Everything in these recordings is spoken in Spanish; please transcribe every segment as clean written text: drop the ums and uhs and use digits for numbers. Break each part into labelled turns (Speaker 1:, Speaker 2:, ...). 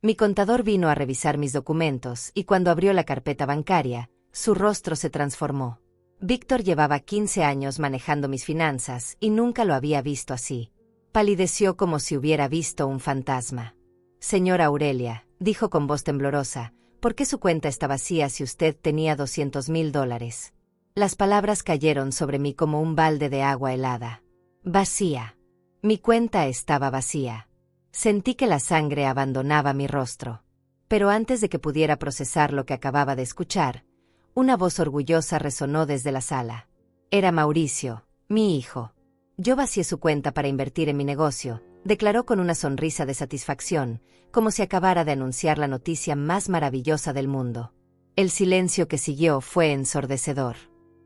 Speaker 1: Mi contador vino a revisar mis documentos y cuando abrió la carpeta bancaria, su rostro se transformó. Víctor llevaba 15 años manejando mis finanzas y nunca lo había visto así. Palideció como si hubiera visto un fantasma. Señora Aurelia, dijo con voz temblorosa, ¿por qué su cuenta está vacía si usted tenía $200,000? Las palabras cayeron sobre mí como un balde de agua helada. Vacía. Mi cuenta estaba vacía. Sentí que la sangre abandonaba mi rostro. Pero antes de que pudiera procesar lo que acababa de escuchar, una voz orgullosa resonó desde la sala. Era Mauricio, mi hijo. Yo vacié su cuenta para invertir en mi negocio, declaró con una sonrisa de satisfacción, como si acabara de anunciar la noticia más maravillosa del mundo. El silencio que siguió fue ensordecedor.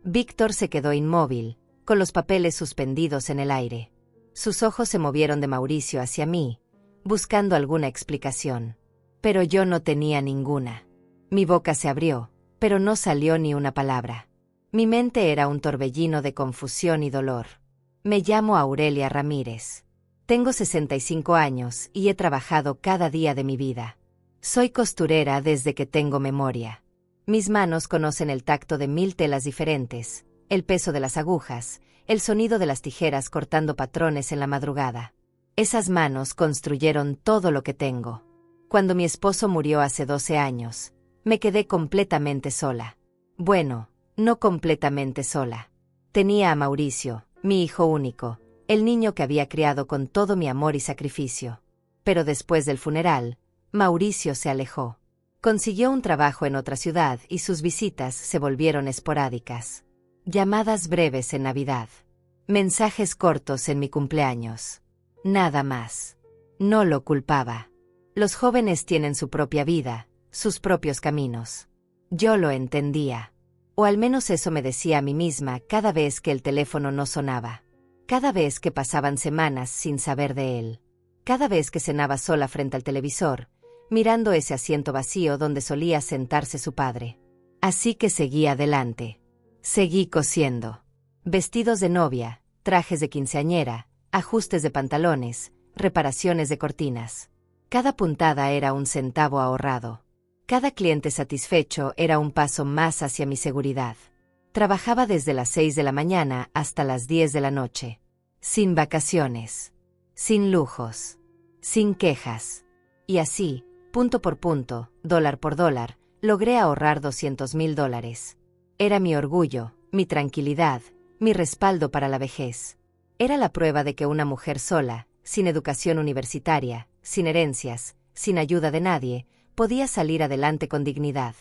Speaker 1: Víctor se quedó inmóvil, con los papeles suspendidos en el aire. Sus ojos se movieron de Mauricio hacia mí, buscando alguna explicación. Pero yo no tenía ninguna. Mi boca se abrió, pero no salió ni una palabra. Mi mente era un torbellino de confusión y dolor. Me llamo Aurelia Ramírez. Tengo 65 años y he trabajado cada día de mi vida. Soy costurera desde que tengo memoria. Mis manos conocen el tacto de 1000 telas diferentes, el peso de las agujas, el sonido de las tijeras cortando patrones en la madrugada. Esas manos construyeron todo lo que tengo. Cuando mi esposo murió hace 12 años, me quedé completamente sola. Bueno, no completamente sola. Tenía a Mauricio, mi hijo único, el niño que había criado con todo mi amor y sacrificio. Pero después del funeral, Mauricio se alejó. Consiguió un trabajo en otra ciudad y sus visitas se volvieron esporádicas. Llamadas breves en Navidad. Mensajes cortos en mi cumpleaños. Nada más. No lo culpaba. Los jóvenes tienen su propia vida, sus propios caminos. Yo lo entendía. O al menos eso me decía a mí misma cada vez que el teléfono no sonaba. Cada vez que pasaban semanas sin saber de él. Cada vez que cenaba sola frente al televisor, mirando ese asiento vacío donde solía sentarse su padre. Así que seguí adelante. Seguí cosiendo. Vestidos de novia, trajes de quinceañera, ajustes de pantalones, reparaciones de cortinas. Cada puntada era un centavo ahorrado. Cada cliente satisfecho era un paso más hacia mi seguridad. Trabajaba desde las 6 de la mañana hasta las 10 de la noche. Sin vacaciones. Sin lujos. Sin quejas. Y así, punto por punto, dólar por dólar, logré ahorrar $200,000. Era mi orgullo, mi tranquilidad, mi respaldo para la vejez. Era la prueba de que una mujer sola, sin educación universitaria, sin herencias, sin ayuda de nadie, podía salir adelante con dignidad.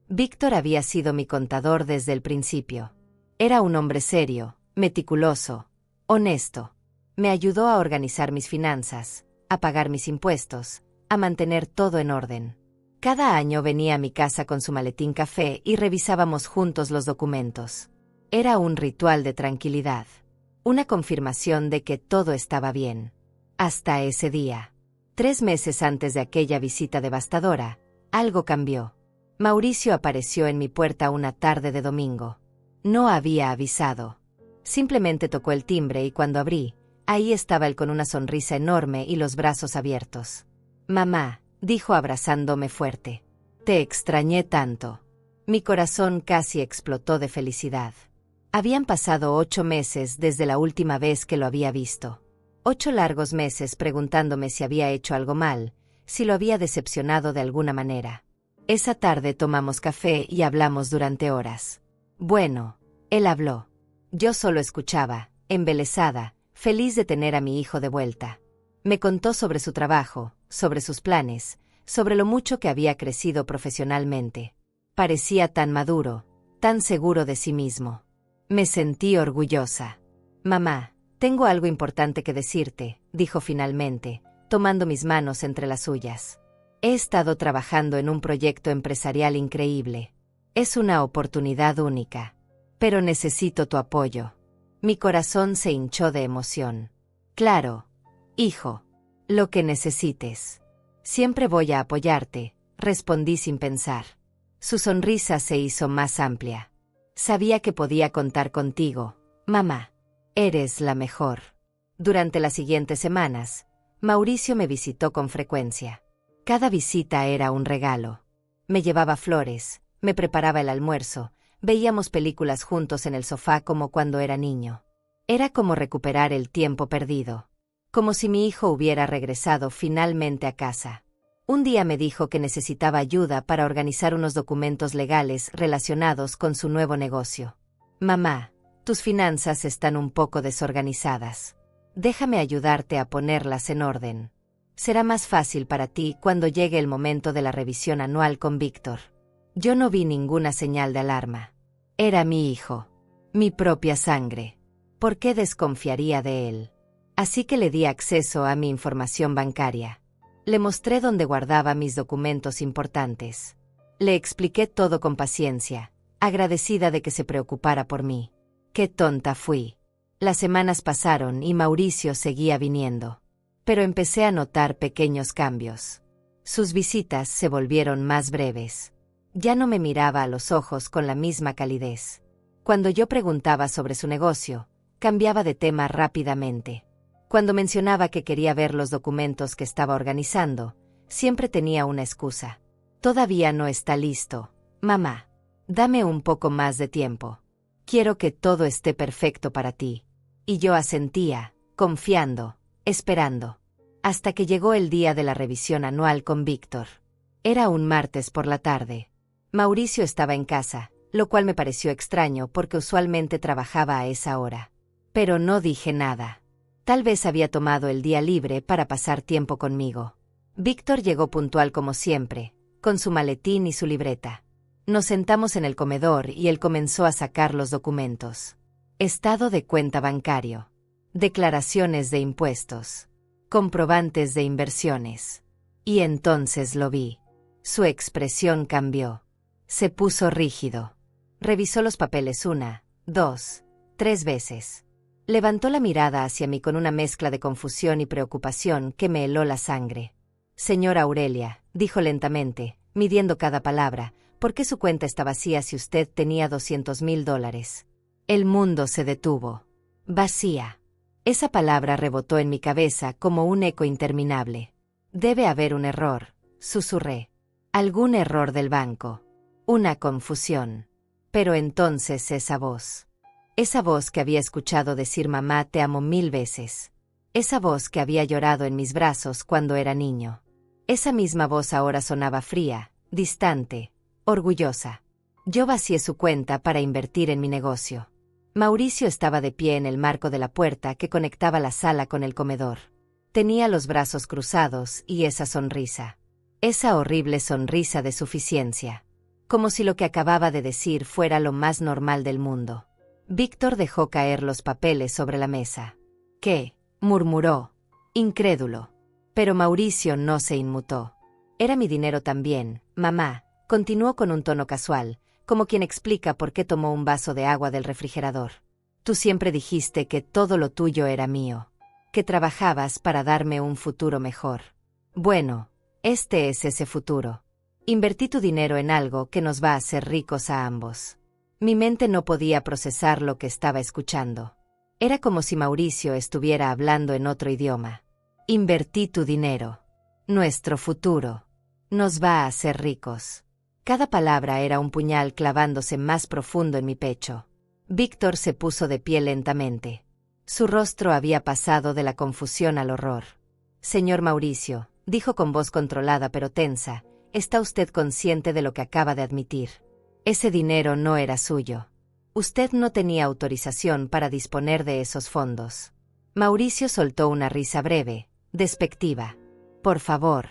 Speaker 1: Víctor había sido mi contador desde el principio. Era un hombre serio, meticuloso, honesto. Me ayudó a organizar mis finanzas, a pagar mis impuestos, a mantener todo en orden. Cada año venía a mi casa con su maletín café y revisábamos juntos los documentos. Era un ritual de tranquilidad. Una confirmación de que todo estaba bien. Hasta ese día. 3 meses antes de aquella visita devastadora, algo cambió. Mauricio apareció en mi puerta una tarde de domingo. No había avisado. Simplemente tocó el timbre y cuando abrí, ahí estaba él con una sonrisa enorme y los brazos abiertos. «Mamá», dijo abrazándome fuerte. «Te extrañé tanto». Mi corazón casi explotó de felicidad. Habían pasado 8 meses desde la última vez que lo había visto. 8 largos meses preguntándome si había hecho algo mal, si lo había decepcionado de alguna manera. Esa tarde tomamos café y hablamos durante horas. Bueno, él habló. Yo solo escuchaba, embelesada, feliz de tener a mi hijo de vuelta. Me contó sobre su trabajo, sobre sus planes, sobre lo mucho que había crecido profesionalmente. Parecía tan maduro, tan seguro de sí mismo. Me sentí orgullosa. «Mamá, tengo algo importante que decirte», dijo finalmente, tomando mis manos entre las suyas. «He estado trabajando en un proyecto empresarial increíble. Es una oportunidad única. Pero necesito tu apoyo». Mi corazón se hinchó de emoción. «Claro, hijo. Lo que necesites. Siempre voy a apoyarte», respondí sin pensar. Su sonrisa se hizo más amplia. «Sabía que podía contar contigo, mamá. Eres la mejor». Durante las siguientes semanas, Mauricio me visitó con frecuencia. Cada visita era un regalo. Me llevaba flores, me preparaba el almuerzo, veíamos películas juntos en el sofá como cuando era niño. Era como recuperar el tiempo perdido. Como si mi hijo hubiera regresado finalmente a casa. Un día me dijo que necesitaba ayuda para organizar unos documentos legales relacionados con su nuevo negocio. Mamá, tus finanzas están un poco desorganizadas. Déjame ayudarte a ponerlas en orden. Será más fácil para ti cuando llegue el momento de la revisión anual con Víctor. Yo no vi ninguna señal de alarma. Era mi hijo. Mi propia sangre. ¿Por qué desconfiaría de él? Así que le di acceso a mi información bancaria. Le mostré dónde guardaba mis documentos importantes. Le expliqué todo con paciencia, agradecida de que se preocupara por mí. Qué tonta fui. Las semanas pasaron y Mauricio seguía viniendo. Pero empecé a notar pequeños cambios. Sus visitas se volvieron más breves. Ya no me miraba a los ojos con la misma calidez. Cuando yo preguntaba sobre su negocio, cambiaba de tema rápidamente. Cuando mencionaba que quería ver los documentos que estaba organizando, siempre tenía una excusa. Todavía no está listo, mamá. Dame un poco más de tiempo. Quiero que todo esté perfecto para ti. Y yo asentía, confiando, esperando. Hasta que llegó el día de la revisión anual con Víctor. Era un martes por la tarde. Mauricio estaba en casa, lo cual me pareció extraño porque usualmente trabajaba a esa hora. Pero no dije nada. Tal vez había tomado el día libre para pasar tiempo conmigo. Víctor llegó puntual como siempre, con su maletín y su libreta. Nos sentamos en el comedor y él comenzó a sacar los documentos. Estado de cuenta bancario. Declaraciones de impuestos. Comprobantes de inversiones. Y entonces lo vi. Su expresión cambió. Se puso rígido. Revisó los papeles 1, 2, 3 veces. Levantó la mirada hacia mí con una mezcla de confusión y preocupación que me heló la sangre. Señora Aurelia, dijo lentamente, midiendo cada palabra, ¿por qué su cuenta está vacía si usted tenía $200,000? El mundo se detuvo. Vacía. Esa palabra rebotó en mi cabeza como un eco interminable. Debe haber un error, susurré. Algún error del banco. Una confusión. Pero entonces esa voz que había escuchado decir mamá te amo 1000 veces. Esa voz que había llorado en mis brazos cuando era niño. Esa misma voz ahora sonaba fría, distante, orgullosa. Yo vacié su cuenta para invertir en mi negocio. Mauricio estaba de pie en el marco de la puerta que conectaba la sala con el comedor. Tenía los brazos cruzados y esa sonrisa. Esa horrible sonrisa de suficiencia. Como si lo que acababa de decir fuera lo más normal del mundo. Víctor dejó caer los papeles sobre la mesa. ¿Qué? Murmuró, incrédulo. Pero Mauricio no se inmutó. Era mi dinero también, mamá, continuó con un tono casual, como quien explica por qué tomó un vaso de agua del refrigerador. Tú siempre dijiste que todo lo tuyo era mío, que trabajabas para darme un futuro mejor. Bueno, este es ese futuro. Invertí tu dinero en algo que nos va a hacer ricos a ambos. Mi mente no podía procesar lo que estaba escuchando. Era como si Mauricio estuviera hablando en otro idioma. Invertí tu dinero. Nuestro futuro. Nos va a hacer ricos. Cada palabra era un puñal clavándose más profundo en mi pecho. Víctor se puso de pie lentamente. Su rostro había pasado de la confusión al horror. Señor Mauricio, dijo con voz controlada pero tensa, ¿está usted consciente de lo que acaba de admitir? Ese dinero no era suyo. Usted no tenía autorización para disponer de esos fondos. Mauricio soltó una risa breve, despectiva. Por favor,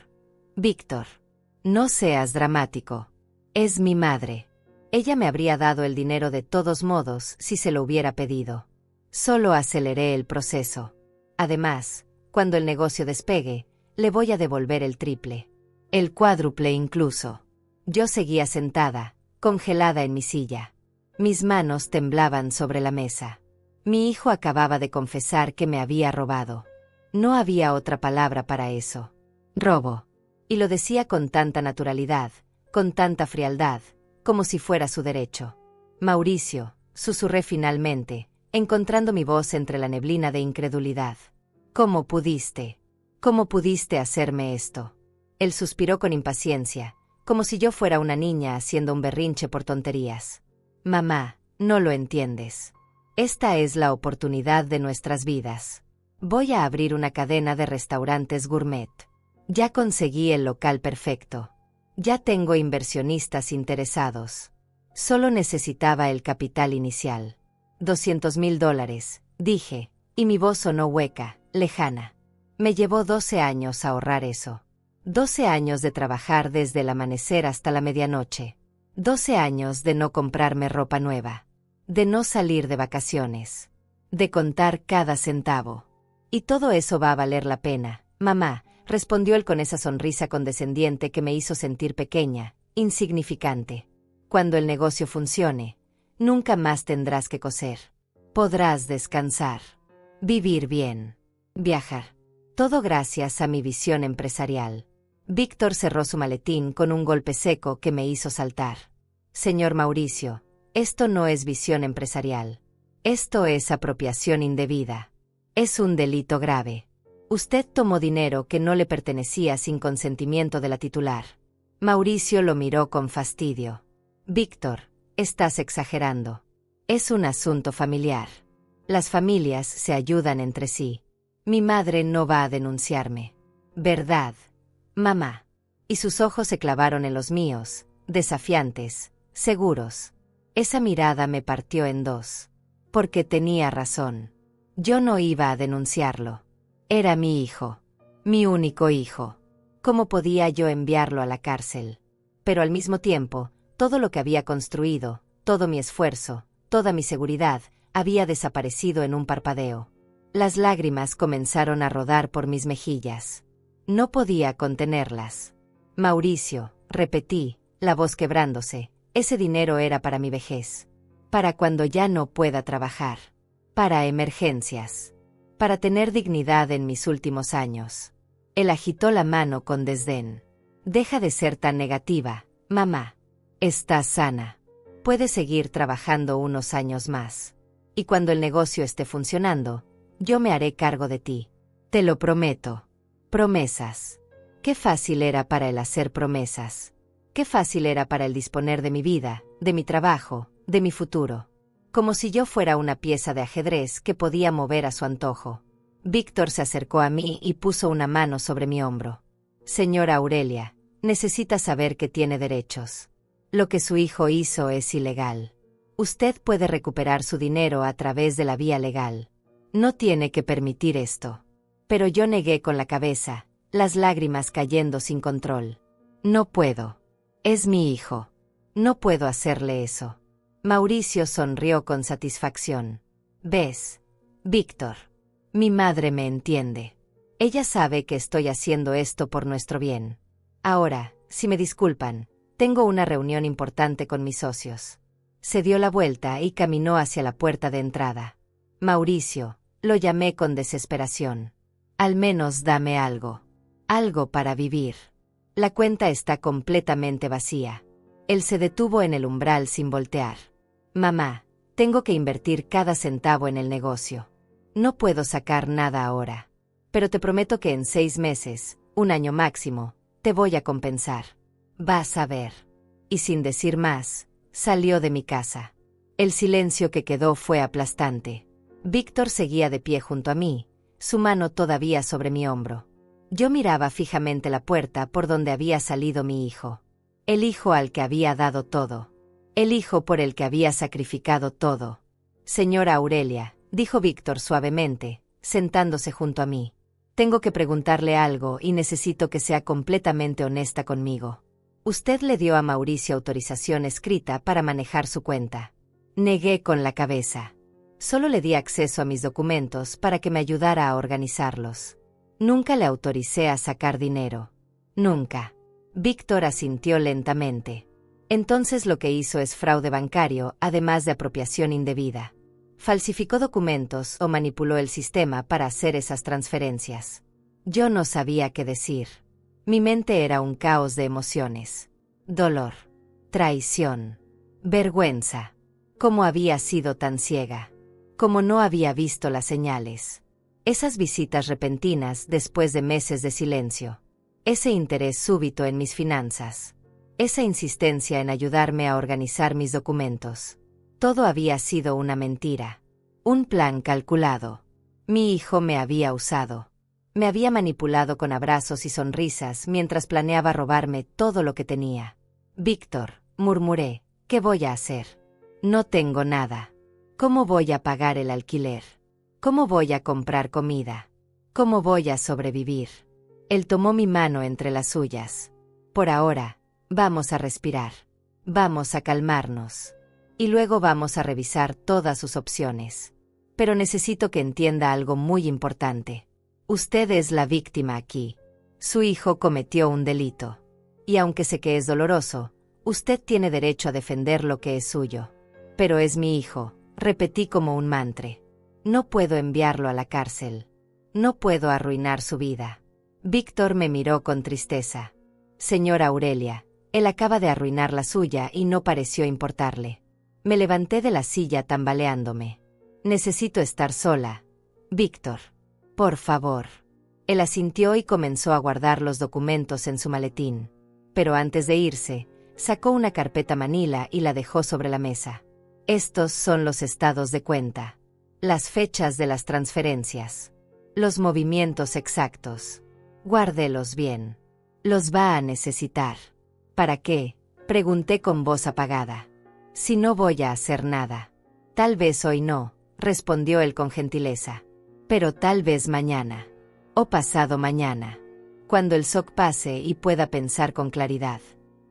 Speaker 1: Víctor, no seas dramático. Es mi madre. Ella me habría dado el dinero de todos modos si se lo hubiera pedido. Solo aceleré el proceso. Además, cuando el negocio despegue, le voy a devolver el triple. El cuádruple incluso. Yo seguía sentada, congelada en mi silla. Mis manos temblaban sobre la mesa. Mi hijo acababa de confesar que me había robado. No había otra palabra para eso. Robo. Y lo decía con tanta naturalidad, con tanta frialdad, como si fuera su derecho. Mauricio, susurré finalmente, encontrando mi voz entre la neblina de incredulidad. ¿Cómo pudiste? ¿Cómo pudiste hacerme esto? Él suspiró con impaciencia, como si yo fuera una niña haciendo un berrinche por tonterías. Mamá, no lo entiendes. Esta es la oportunidad de nuestras vidas. Voy a abrir una cadena de restaurantes gourmet. Ya conseguí el local perfecto. Ya tengo inversionistas interesados. Solo necesitaba el capital inicial. $200,000, dije, y mi voz sonó hueca, lejana. Me llevó 12 años ahorrar eso. 12 años de trabajar desde el amanecer hasta la medianoche. 12 años de no comprarme ropa nueva. De no salir de vacaciones. De contar cada centavo. Y todo eso va a valer la pena, mamá, respondió él con esa sonrisa condescendiente que me hizo sentir pequeña, insignificante. Cuando el negocio funcione, nunca más tendrás que coser. Podrás descansar. Vivir bien. Viajar. Todo gracias a mi visión empresarial. Víctor cerró su maletín con un golpe seco que me hizo saltar. Señor Mauricio, esto no es visión empresarial. Esto es apropiación indebida. Es un delito grave. Usted tomó dinero que no le pertenecía sin consentimiento de la titular. Mauricio lo miró con fastidio. Víctor, estás exagerando. Es un asunto familiar. Las familias se ayudan entre sí. Mi madre no va a denunciarme. ¿Verdad, mamá? Y sus ojos se clavaron en los míos, desafiantes, seguros. Esa mirada me partió en dos. Porque tenía razón. Yo no iba a denunciarlo. Era mi hijo. Mi único hijo. ¿Cómo podía yo enviarlo a la cárcel? Pero al mismo tiempo, todo lo que había construido, todo mi esfuerzo, toda mi seguridad, había desaparecido en un parpadeo. Las lágrimas comenzaron a rodar por mis mejillas. No podía contenerlas. Mauricio, repetí, la voz quebrándose, ese dinero era para mi vejez. Para cuando ya no pueda trabajar. Para emergencias. Para tener dignidad en mis últimos años. Él agitó la mano con desdén. Deja de ser tan negativa, mamá. Estás sana. Puedes seguir trabajando unos años más. Y cuando el negocio esté funcionando, yo me haré cargo de ti. Te lo prometo. Promesas. Qué fácil era para él hacer promesas. Qué fácil era para él disponer de mi vida, de mi trabajo, de mi futuro. Como si yo fuera una pieza de ajedrez que podía mover a su antojo. Víctor se acercó a mí y puso una mano sobre mi hombro. Señora Aurelia, necesita saber que tiene derechos. Lo que su hijo hizo es ilegal. Usted puede recuperar su dinero a través de la vía legal. No tiene que permitir esto. Pero yo negué con la cabeza, las lágrimas cayendo sin control. No puedo. Es mi hijo. No puedo hacerle eso. Mauricio sonrió con satisfacción. ¿Ves, Víctor? Mi madre me entiende. Ella sabe que estoy haciendo esto por nuestro bien. Ahora, si me disculpan, tengo una reunión importante con mis socios. Se dio la vuelta y caminó hacia la puerta de entrada. Mauricio, lo llamé con desesperación. Al menos dame algo. Algo para vivir. La cuenta está completamente vacía. Él se detuvo en el umbral sin voltear. Mamá, tengo que invertir cada centavo en el negocio. No puedo sacar nada ahora. Pero te prometo que en 6 meses, 1 año máximo, te voy a compensar. Vas a ver. Y sin decir más, salió de mi casa. El silencio que quedó fue aplastante. Víctor seguía de pie junto a mí, su mano todavía sobre mi hombro. Yo miraba fijamente la puerta por donde había salido mi hijo. El hijo al que había dado todo. El hijo por el que había sacrificado todo. Señora Aurelia, dijo Víctor suavemente, sentándose junto a mí. Tengo que preguntarle algo y necesito que sea completamente honesta conmigo. Usted le dio a Mauricio autorización escrita para manejar su cuenta. Negué con la cabeza. Solo le di acceso a mis documentos para que me ayudara a organizarlos. Nunca le autoricé a sacar dinero. Nunca. Víctor asintió lentamente. Entonces lo que hizo es fraude bancario, además de apropiación indebida. Falsificó documentos o manipuló el sistema para hacer esas transferencias. Yo no sabía qué decir. Mi mente era un caos de emociones. Dolor. Traición. Vergüenza. ¿Cómo había sido tan ciega? ¿Cómo no había visto las señales? Esas visitas repentinas después de meses de silencio. ese interés súbito en mis finanzas, esa insistencia en ayudarme a organizar mis documentos. Todo había sido una mentira, un plan calculado. Mi hijo me había usado. Me había manipulado con abrazos y sonrisas mientras planeaba robarme todo lo que tenía. Víctor, murmuré, ¿qué voy a hacer? No tengo nada. ¿Cómo voy a pagar el alquiler? ¿Cómo voy a comprar comida? ¿Cómo voy a sobrevivir? Él tomó mi mano entre las suyas. Por ahora, vamos a respirar. Vamos a calmarnos. Y luego vamos a revisar todas sus opciones. Pero necesito que entienda algo muy importante. Usted es la víctima aquí. Su hijo cometió un delito. Y aunque sé que es doloroso, usted tiene derecho a defender lo que es suyo. Pero es mi hijo, repetí como un mantra. No puedo enviarlo a la cárcel. No puedo arruinar su vida. Víctor me miró con tristeza. Señora Aurelia, él acaba de arruinar la suya y no pareció importarle. Me levanté de la silla tambaleándome. Necesito estar sola. Víctor. Por favor. Él asintió y comenzó a guardar los documentos en su maletín. Pero antes de irse, sacó una carpeta manila y la dejó sobre la mesa. Estos son los estados de cuenta. Las fechas de las transferencias. Los movimientos exactos. Guárdelos bien. Los va a necesitar. ¿Para qué? Pregunté con voz apagada. Si no voy a hacer nada. Tal vez hoy no, respondió él con gentileza. Pero tal vez mañana. O pasado mañana. Cuando el shock pase y pueda pensar con claridad.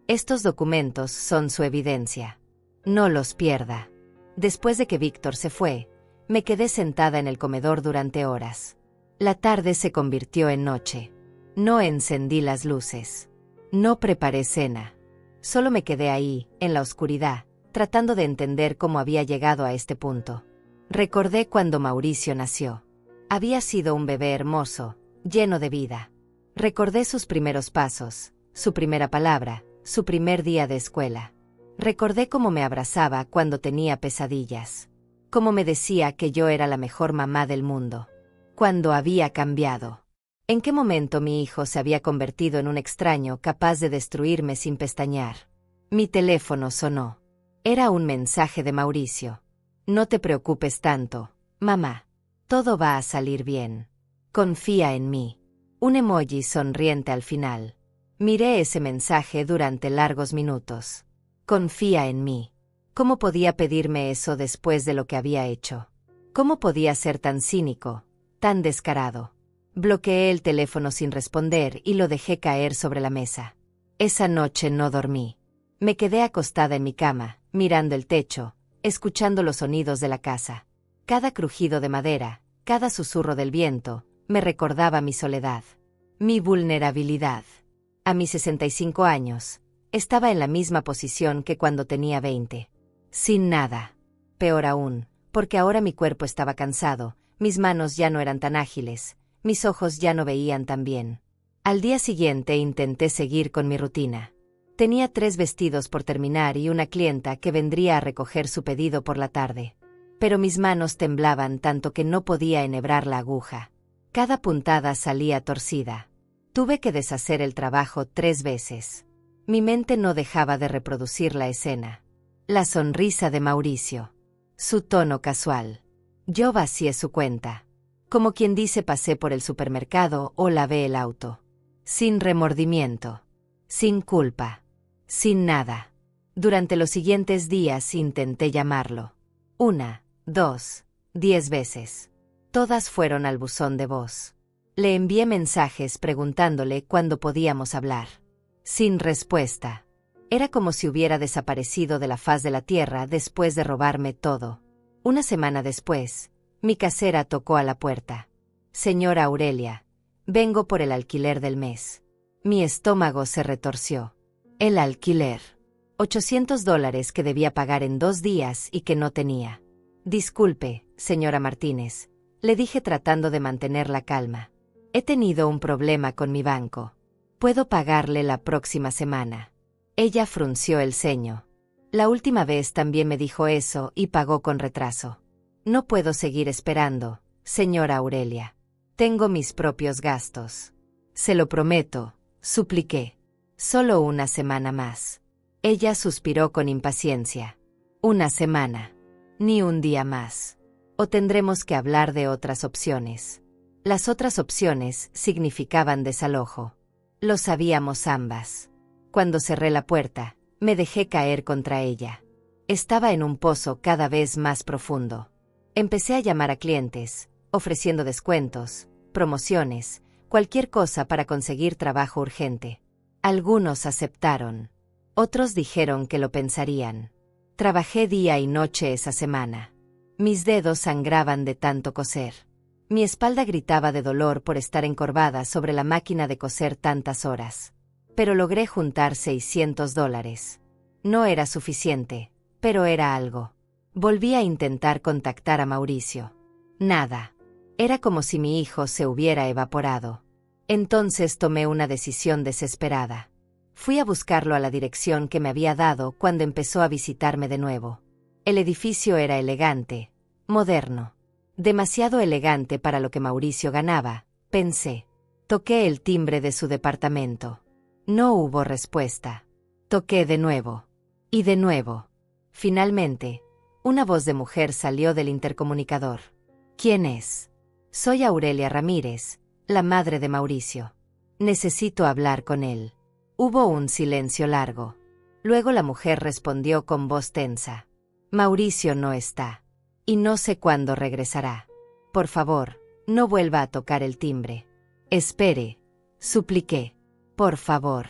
Speaker 1: Estos documentos son su evidencia. No los pierda. Después de que Víctor se fue, me quedé sentada en el comedor durante horas. La tarde se convirtió en noche. No encendí las luces. No preparé cena. Solo me quedé ahí, en la oscuridad, tratando de entender cómo había llegado a este punto. Recordé cuando Mauricio nació. Había sido un bebé hermoso, lleno de vida. Recordé sus primeros pasos, su primera palabra, su primer día de escuela. Recordé cómo me abrazaba cuando tenía pesadillas. Cómo me decía que yo era la mejor mamá del mundo. Cuando había cambiado. ¿En qué momento mi hijo se había convertido en un extraño capaz de destruirme sin pestañear? Mi teléfono sonó. Era un mensaje de Mauricio. No te preocupes tanto, mamá. Todo va a salir bien. Confía en mí. Un emoji sonriente al final. Miré ese mensaje durante largos minutos. Confía en mí. ¿Cómo podía pedirme eso después de lo que había hecho? ¿Cómo podía ser tan cínico, tan descarado? Bloqueé el teléfono sin responder y lo dejé caer sobre la mesa. Esa noche no dormí. Me quedé acostada en mi cama, mirando el techo, escuchando los sonidos de la casa. Cada crujido de madera, cada susurro del viento, me recordaba mi soledad, mi vulnerabilidad. A mis 65 años, estaba en la misma posición que cuando tenía 20. Sin nada. Peor aún, porque ahora mi cuerpo estaba cansado, mis manos ya no eran tan ágiles, mis ojos ya no veían tan bien. Al día siguiente intenté seguir con mi rutina. Tenía 3 vestidos por terminar y una clienta que vendría a recoger su pedido por la tarde. Pero mis manos temblaban tanto que no podía enhebrar la aguja. Cada puntada salía torcida. Tuve que deshacer el trabajo 3 veces. Mi mente no dejaba de reproducir la escena. La sonrisa de Mauricio. Su tono casual. Yo vacié su cuenta. Como quien dice, pasé por el supermercado o lavé el auto. Sin remordimiento. Sin culpa. Sin nada. Durante los siguientes días intenté llamarlo. 1, 2, 10 veces. Todas fueron al buzón de voz. Le envié mensajes preguntándole cuándo podíamos hablar. Sin respuesta. Era como si hubiera desaparecido de la faz de la tierra después de robarme todo. Una semana después, mi casera tocó a la puerta. Señora Aurelia, vengo por el alquiler del mes. Mi estómago se retorció. El alquiler. $800 que debía pagar en 2 días y que no tenía. Disculpe, señora Martínez, le dije tratando de mantener la calma. He tenido un problema con mi banco. Puedo pagarle la próxima semana. Ella frunció el ceño. La última vez también me dijo eso y pagó con retraso. No puedo seguir esperando, señora Aurelia. Tengo mis propios gastos. Se lo prometo, Supliqué. Solo una semana más. Ella suspiró con impaciencia. Una semana. Ni un día más. O tendremos que hablar de otras opciones. Las otras opciones significaban desalojo. Lo sabíamos ambas. Cuando cerré la puerta, me dejé caer contra ella. Estaba en un pozo cada vez más profundo. Empecé a llamar a clientes, ofreciendo descuentos, promociones, cualquier cosa para conseguir trabajo urgente. Algunos aceptaron. Otros dijeron que lo pensarían. Trabajé día y noche esa semana. Mis dedos sangraban de tanto coser. Mi espalda gritaba de dolor por estar encorvada sobre la máquina de coser tantas horas. Pero logré juntar $600. No era suficiente, pero era algo. Volví a intentar contactar a Mauricio. Nada. Era como si mi hijo se hubiera evaporado. Entonces tomé una decisión desesperada. Fui a buscarlo a la dirección que me había dado cuando empezó a visitarme de nuevo. El edificio era elegante, moderno. Demasiado elegante para lo que Mauricio ganaba, pensé. Toqué el timbre de su departamento. No hubo respuesta. Toqué de nuevo. Y de nuevo. Finalmente, una voz de mujer salió del intercomunicador. ¿Quién es? Soy Aurelia Ramírez, la madre de Mauricio. Necesito hablar con él. Hubo un silencio largo. Luego la mujer respondió con voz tensa. Mauricio no está. Y no sé cuándo regresará. Por favor, no vuelva a tocar el timbre. Espere, supliqué. Por favor.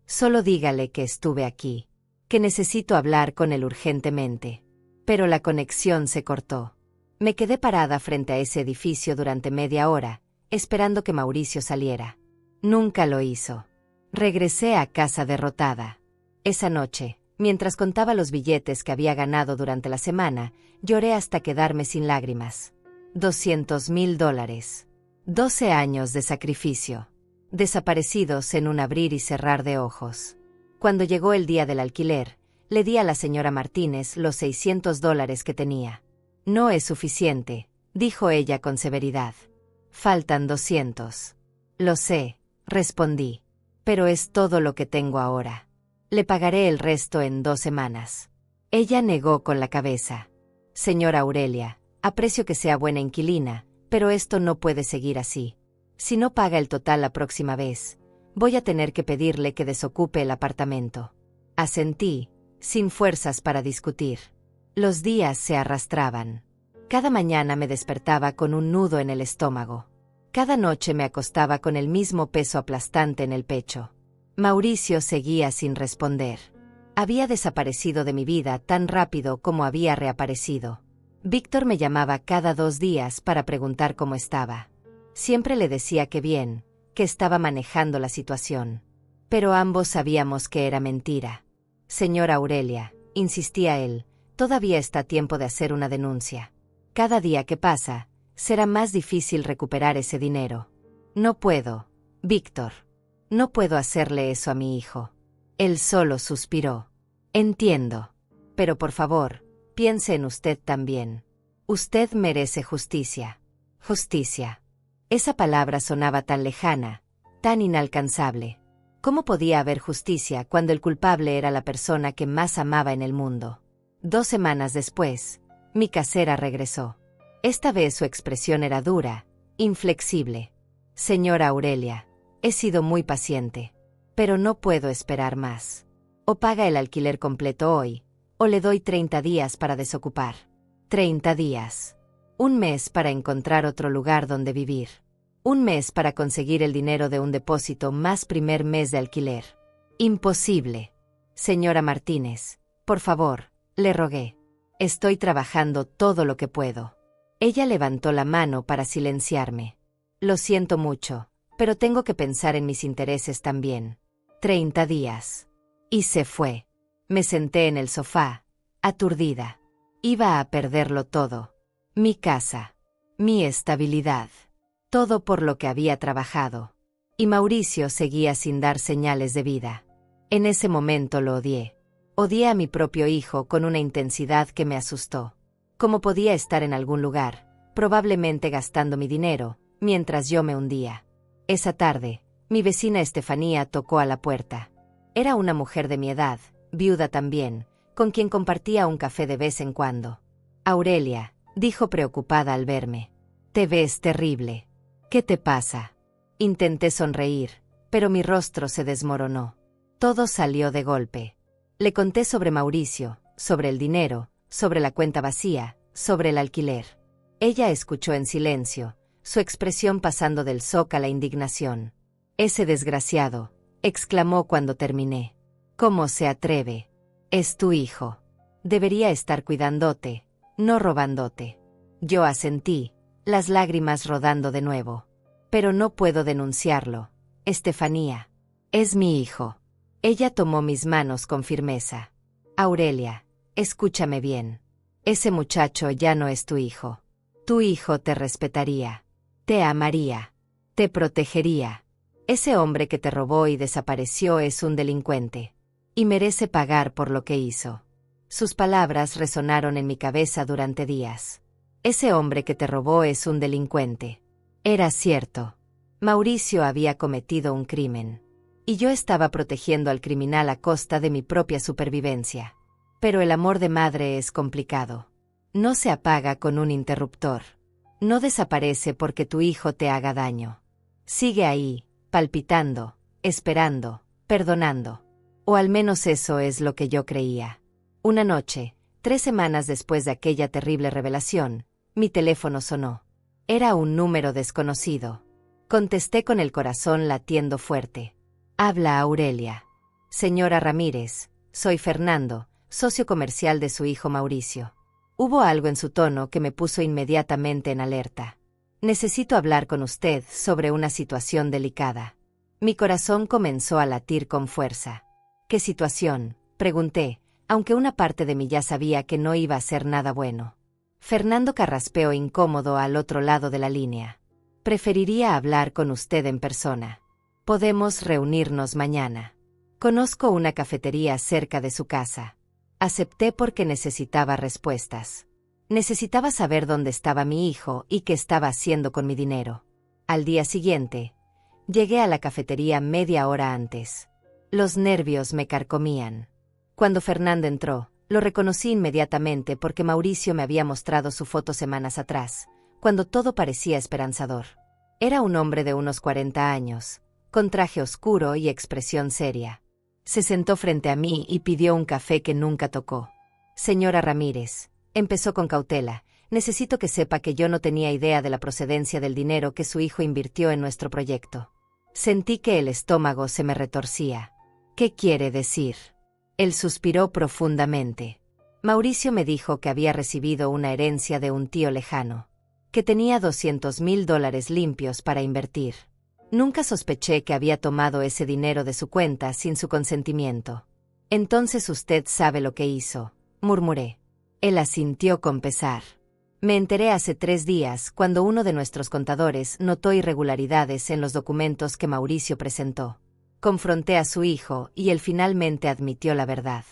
Speaker 1: Solo dígale que estuve aquí. Que necesito hablar con él urgentemente. Pero la conexión se cortó. Me quedé parada frente a ese edificio durante media hora, esperando que Mauricio saliera. Nunca lo hizo. Regresé a casa derrotada. Esa noche, mientras contaba los billetes que había ganado durante la semana, lloré hasta quedarme sin lágrimas. $200,000. 12 años de sacrificio. Desaparecidos en un abrir y cerrar de ojos. Cuando llegó el día del alquiler, le di a la señora Martínez los $600 que tenía. No es suficiente, dijo ella con severidad. Faltan 200. Lo sé, respondí. Pero es todo lo que tengo ahora. Le pagaré el resto en 2 semanas. Ella negó con la cabeza. Señora Aurelia, aprecio que sea buena inquilina, pero esto no puede seguir así. Si no paga el total la próxima vez, voy a tener que pedirle que desocupe el apartamento. Asentí, sin fuerzas para discutir. Los días se arrastraban. Cada mañana me despertaba con un nudo en el estómago. Cada noche me acostaba con el mismo peso aplastante en el pecho. Mauricio seguía sin responder. Había desaparecido de mi vida tan rápido como había reaparecido. Víctor me llamaba cada 2 días para preguntar cómo estaba. Siempre le decía que bien, que estaba manejando la situación. Pero ambos sabíamos que era mentira. Señora Aurelia, insistía él, todavía está a tiempo de hacer una denuncia. Cada día que pasa, será más difícil recuperar ese dinero. No puedo, Víctor. No puedo hacerle eso a mi hijo. Él solo suspiró. Entiendo. Pero por favor, piense en usted también. Usted merece justicia. Justicia. Esa palabra sonaba tan lejana, tan inalcanzable. ¿Cómo podía haber justicia cuando el culpable era la persona que más amaba en el mundo? 2 semanas después, mi casera regresó. Esta vez su expresión era dura, inflexible. Señora Aurelia, he sido muy paciente, pero no puedo esperar más. O paga el alquiler completo hoy, o le doy 30 días para desocupar. 30 días. 1 mes para encontrar otro lugar donde vivir. 1 mes para conseguir el dinero de un depósito más primer mes de alquiler. Imposible. Señora Martínez, por favor, le rogué. Estoy trabajando todo lo que puedo. Ella levantó la mano para silenciarme. Lo siento mucho, pero tengo que pensar en mis intereses también. 30 días. Y se fue. Me senté en el sofá, aturdida. Iba a perderlo todo. Mi casa. Mi estabilidad. Todo por lo que había trabajado. Y Mauricio seguía sin dar señales de vida. En ese momento lo odié. Odié a mi propio hijo con una intensidad que me asustó. ¿Cómo podía estar en algún lugar, probablemente gastando mi dinero, mientras yo me hundía? Esa tarde, Mi vecina Estefanía tocó a la puerta. Era una mujer de mi edad, viuda también, con quien compartía un café de vez en cuando. Aurelia, dijo preocupada al verme. Te ves terrible. ¿Qué te pasa? Intenté sonreír, pero mi rostro se desmoronó. Todo salió de golpe. Le conté sobre Mauricio, sobre el dinero, sobre la cuenta vacía, sobre el alquiler. Ella escuchó en silencio, su expresión pasando del shock a la indignación. Ese desgraciado, exclamó cuando terminé. ¿Cómo se atreve? Es tu hijo. Debería estar cuidándote, no robándote. Yo asentí, las lágrimas rodando de nuevo. Pero no puedo denunciarlo, Estefanía. Es mi hijo. Ella tomó mis manos con firmeza. Aurelia, escúchame bien. Ese muchacho ya no es tu hijo. Tu hijo te respetaría, te amaría, te protegería. Ese hombre que te robó y desapareció es un delincuente, y merece pagar por lo que hizo. Sus palabras resonaron en mi cabeza durante días. Ese hombre que te robó es un delincuente. Era cierto. Mauricio había cometido un crimen. Y yo estaba protegiendo al criminal a costa de mi propia supervivencia. Pero el amor de madre es complicado. No se apaga con un interruptor. No desaparece porque tu hijo te haga daño. Sigue ahí, palpitando, esperando, perdonando. O al menos eso es lo que yo creía. Una noche, 3 semanas después de aquella terrible revelación, mi teléfono sonó. Era un número desconocido. Contesté con el corazón latiendo fuerte. Habla Aurelia. Señora Ramírez, soy Fernando, socio comercial de su hijo Mauricio. Hubo algo en su tono que me puso inmediatamente en alerta. Necesito hablar con usted sobre una situación delicada. Mi corazón comenzó a latir con fuerza. ¿Qué situación?, pregunté, aunque una parte de mí ya sabía que no iba a ser nada bueno. Fernando carraspeó incómodo al otro lado de la línea. Preferiría hablar con usted en persona. Podemos reunirnos mañana. Conozco una cafetería cerca de su casa. Acepté porque necesitaba respuestas. Necesitaba saber dónde estaba mi hijo y qué estaba haciendo con mi dinero. Al día siguiente, llegué a la cafetería media hora antes. Los nervios me carcomían. Cuando Fernando entró, lo reconocí inmediatamente porque Mauricio me había mostrado su foto semanas atrás, cuando todo parecía esperanzador. Era un hombre de unos 40 años, con traje oscuro y expresión seria. Se sentó frente a mí y pidió un café que nunca tocó. Señora Ramírez, empezó con cautela, necesito que sepa que yo no tenía idea de la procedencia del dinero que su hijo invirtió en nuestro proyecto. Sentí que el estómago se me retorcía. ¿Qué quiere decir? Él suspiró profundamente. Mauricio me dijo que había recibido una herencia de un tío lejano, que tenía $200,000 limpios para invertir. Nunca sospeché que había tomado ese dinero de su cuenta sin su consentimiento. Entonces usted sabe lo que hizo, murmuré. Él asintió con pesar. Me enteré hace 3 días cuando uno de nuestros contadores notó irregularidades en los documentos que Mauricio presentó. Confronté a su hijo y él finalmente admitió la verdad.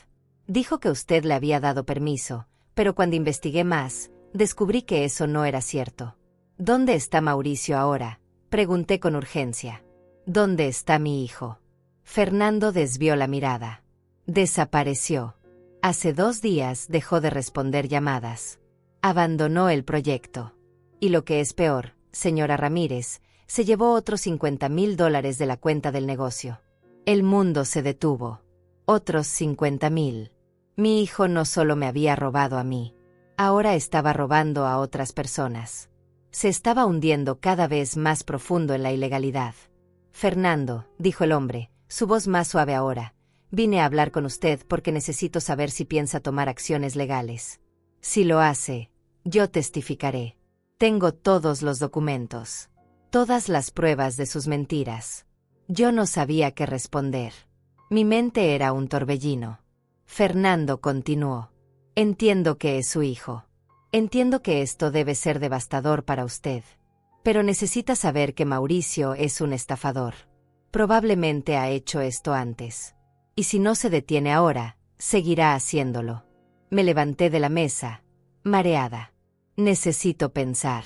Speaker 1: Dijo que usted le había dado permiso, pero cuando investigué más, descubrí que eso no era cierto. ¿Dónde está Mauricio ahora?, pregunté con urgencia. ¿Dónde está mi hijo? Fernando desvió la mirada. Desapareció. Hace 2 días dejó de responder llamadas. Abandonó el proyecto. Y lo que es peor, señora Ramírez, se llevó otros $50,000 de la cuenta del negocio. El mundo se detuvo. Otros 50,000. Mi hijo no solo me había robado a mí, ahora estaba robando a otras personas. Se estaba hundiendo cada vez más profundo en la ilegalidad. Fernando, dijo el hombre, su voz más suave ahora, vine a hablar con usted porque necesito saber si piensa tomar acciones legales. Si lo hace, yo testificaré. Tengo todos los documentos, todas las pruebas de sus mentiras. Yo no sabía qué responder. Mi mente era un torbellino. Fernando continuó. Entiendo que es su hijo. Entiendo que esto debe ser devastador para usted. Pero necesita saber que Mauricio es un estafador. Probablemente ha hecho esto antes. Y si no se detiene ahora, seguirá haciéndolo. Me levanté de la mesa, mareada. Necesito pensar.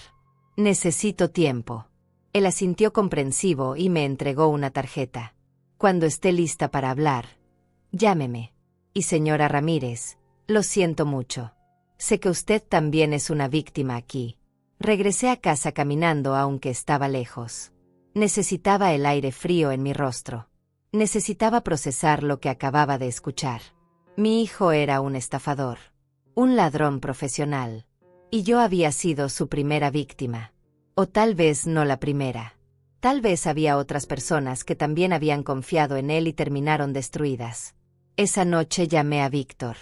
Speaker 1: Necesito tiempo. Él asintió comprensivo y me entregó una tarjeta. Cuando esté lista para hablar, llámeme. Y señora Ramírez, lo siento mucho. Sé que usted también es una víctima aquí. Regresé a casa caminando aunque estaba lejos. Necesitaba el aire frío en mi rostro. Necesitaba procesar lo que acababa de escuchar. Mi hijo era un estafador, un ladrón profesional. Y yo había sido su primera víctima. O tal vez no la primera. Tal vez había otras personas que también habían confiado en él y terminaron destruidas. Esa noche llamé a Víctor.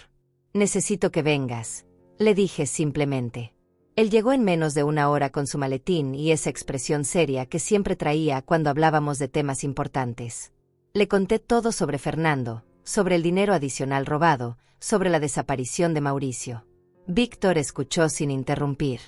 Speaker 1: Necesito que vengas, le dije simplemente. Él llegó en menos de una hora con su maletín y esa expresión seria que siempre traía cuando hablábamos de temas importantes. Le conté todo sobre Fernando, sobre el dinero adicional robado, sobre la desaparición de Mauricio. Víctor escuchó sin interrumpir.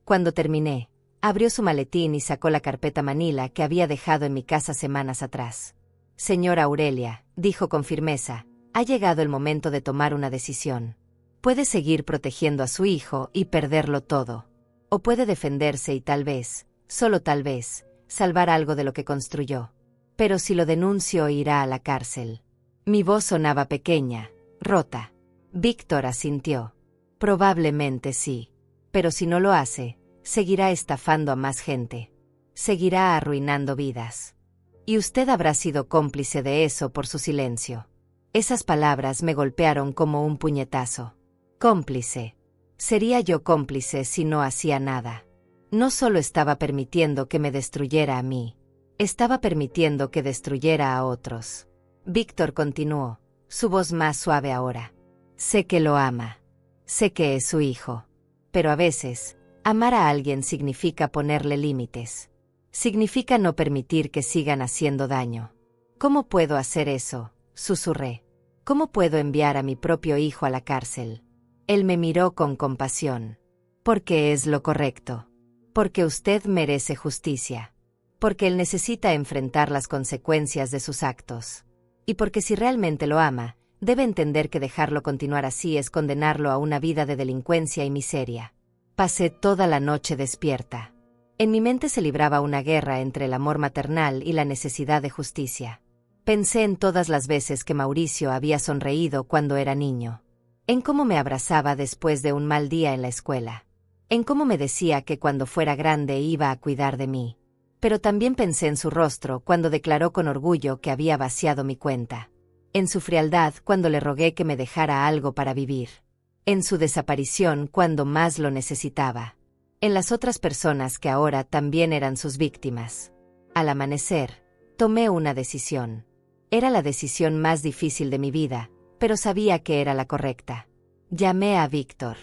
Speaker 1: Cuando terminé, abrió su maletín y sacó la carpeta manila que había dejado en mi casa semanas atrás. Señora Aurelia, dijo con firmeza, ha llegado el momento de tomar una decisión. Puede seguir protegiendo a su hijo y perderlo todo. O puede defenderse y tal vez, solo tal vez, salvar algo de lo que construyó. Pero si lo denuncio irá a la cárcel. Mi voz sonaba pequeña, rota. Víctor asintió. Probablemente sí. Pero si no lo hace, seguirá estafando a más gente. Seguirá arruinando vidas. Y usted habrá sido cómplice de eso por su silencio. Esas palabras me golpearon como un puñetazo. Cómplice. Sería yo cómplice si no hacía nada. No solo estaba permitiendo que me destruyera a mí. Estaba permitiendo que destruyera a otros. Víctor continuó, su voz más suave ahora. Sé que lo ama. Sé que es su hijo. Pero a veces, amar a alguien significa ponerle límites. Significa no permitir que sigan haciendo daño. ¿Cómo puedo hacer eso?, susurré. ¿Cómo puedo enviar a mi propio hijo a la cárcel? Él me miró con compasión. Porque es lo correcto. Porque usted merece justicia. Porque él necesita enfrentar las consecuencias de sus actos. Y porque si realmente lo ama, debe entender que dejarlo continuar así es condenarlo a una vida de delincuencia y miseria. Pasé toda la noche despierta. En mi mente se libraba una guerra entre el amor maternal y la necesidad de justicia. Pensé en todas las veces que Mauricio había sonreído cuando era niño. En cómo me abrazaba después de un mal día en la escuela. En cómo me decía que cuando fuera grande iba a cuidar de mí. Pero también pensé en su rostro cuando declaró con orgullo que había vaciado mi cuenta. En su frialdad cuando le rogué que me dejara algo para vivir. En su desaparición cuando más lo necesitaba. En las otras personas que ahora también eran sus víctimas. Al amanecer, tomé una decisión. Era la decisión más difícil de mi vida, pero sabía que era la correcta. Llamé a Víctor.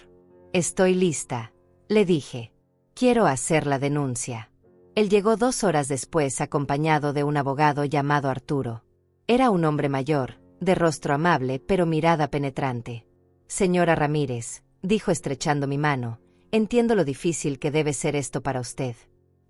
Speaker 1: Estoy lista, le dije. Quiero hacer la denuncia. Él llegó 2 horas después acompañado de un abogado llamado Arturo. Era un hombre mayor, de rostro amable pero mirada penetrante. Señora Ramírez, dijo estrechando mi mano, entiendo lo difícil que debe ser esto para usted.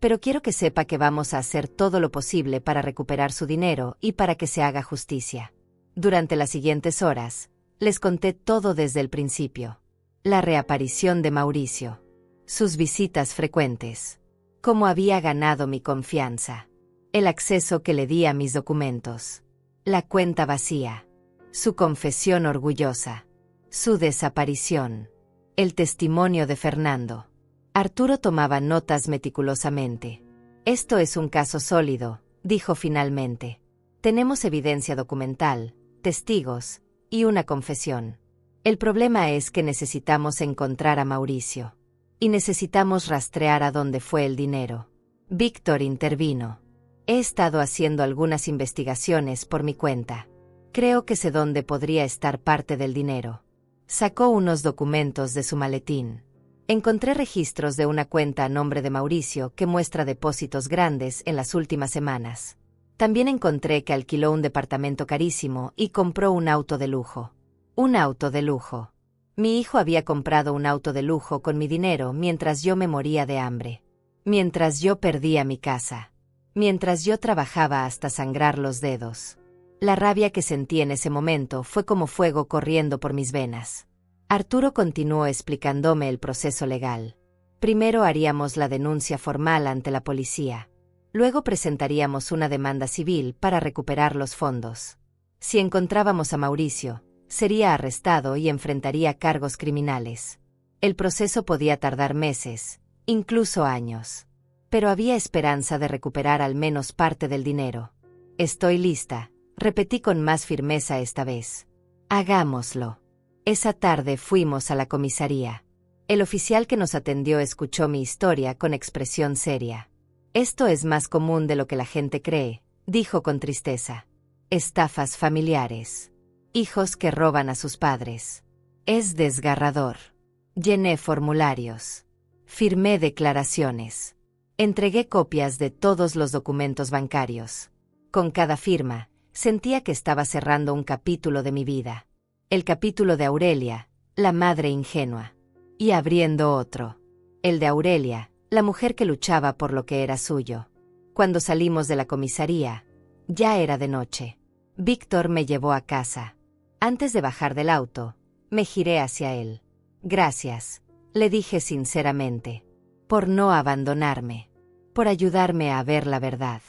Speaker 1: Pero quiero que sepa que vamos a hacer todo lo posible para recuperar su dinero y para que se haga justicia. Durante las siguientes horas, les conté todo desde el principio. La reaparición de Mauricio. Sus visitas frecuentes. Cómo había ganado mi confianza. El acceso que le di a mis documentos. La cuenta vacía. Su confesión orgullosa. Su desaparición. El testimonio de Fernando. Arturo tomaba notas meticulosamente. Esto es un caso sólido, dijo finalmente. Tenemos evidencia documental, testigos, y una confesión. El problema es que necesitamos encontrar a Mauricio. Y necesitamos rastrear a dónde fue el dinero. Víctor intervino. He estado haciendo algunas investigaciones por mi cuenta. Creo que sé dónde podría estar parte del dinero. Sacó unos documentos de su maletín. Encontré registros de una cuenta a nombre de Mauricio que muestra depósitos grandes en las últimas semanas. También encontré que alquiló un departamento carísimo y compró un auto de lujo. Un auto de lujo. Mi hijo había comprado un auto de lujo con mi dinero mientras yo me moría de hambre. Mientras yo perdía mi casa. Mientras yo trabajaba hasta sangrar los dedos. La rabia que sentí en ese momento fue como fuego corriendo por mis venas. Arturo continuó explicándome el proceso legal. Primero haríamos la denuncia formal ante la policía. Luego presentaríamos una demanda civil para recuperar los fondos. Si encontrábamos a Mauricio, sería arrestado y enfrentaría cargos criminales. El proceso podía tardar meses, incluso años. Pero había esperanza de recuperar al menos parte del dinero. Estoy lista, repetí con más firmeza esta vez. Hagámoslo. Esa tarde fuimos a la comisaría. El oficial que nos atendió escuchó mi historia con expresión seria. Esto es más común de lo que la gente cree, dijo con tristeza. Estafas familiares. Hijos que roban a sus padres. Es desgarrador. Llené formularios. Firmé declaraciones. Entregué copias de todos los documentos bancarios. Con cada firma, sentía que estaba cerrando un capítulo de mi vida. El capítulo de Aurelia, la madre ingenua. Y abriendo otro. El de Aurelia, la mujer que luchaba por lo que era suyo. Cuando salimos de la comisaría, ya era de noche. Víctor me llevó a casa. Antes de bajar del auto, me giré hacia él. Gracias, le dije sinceramente, por no abandonarme, por ayudarme a ver la verdad.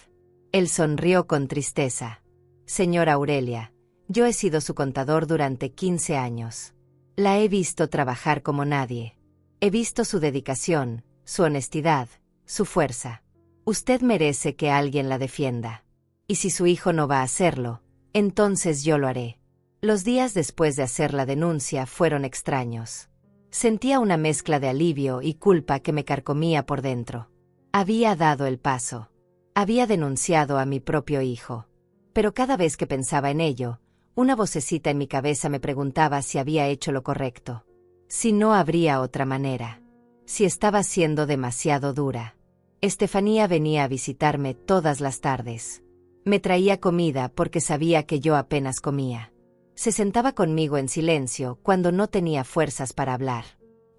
Speaker 1: Él sonrió con tristeza. Señora Aurelia, yo he sido su contador durante 15 años. La he visto trabajar como nadie. He visto su dedicación, su honestidad, su fuerza. Usted merece que alguien la defienda. Y si su hijo no va a hacerlo, entonces yo lo haré. Los días después de hacer la denuncia fueron extraños. Sentía una mezcla de alivio y culpa que me carcomía por dentro. Había dado el paso. Había denunciado a mi propio hijo. Pero cada vez que pensaba en ello, una vocecita en mi cabeza me preguntaba si había hecho lo correcto. Si no habría otra manera. Si estaba siendo demasiado dura. Estefanía venía a visitarme todas las tardes. Me traía comida porque sabía que yo apenas comía. Se sentaba conmigo en silencio cuando no tenía fuerzas para hablar.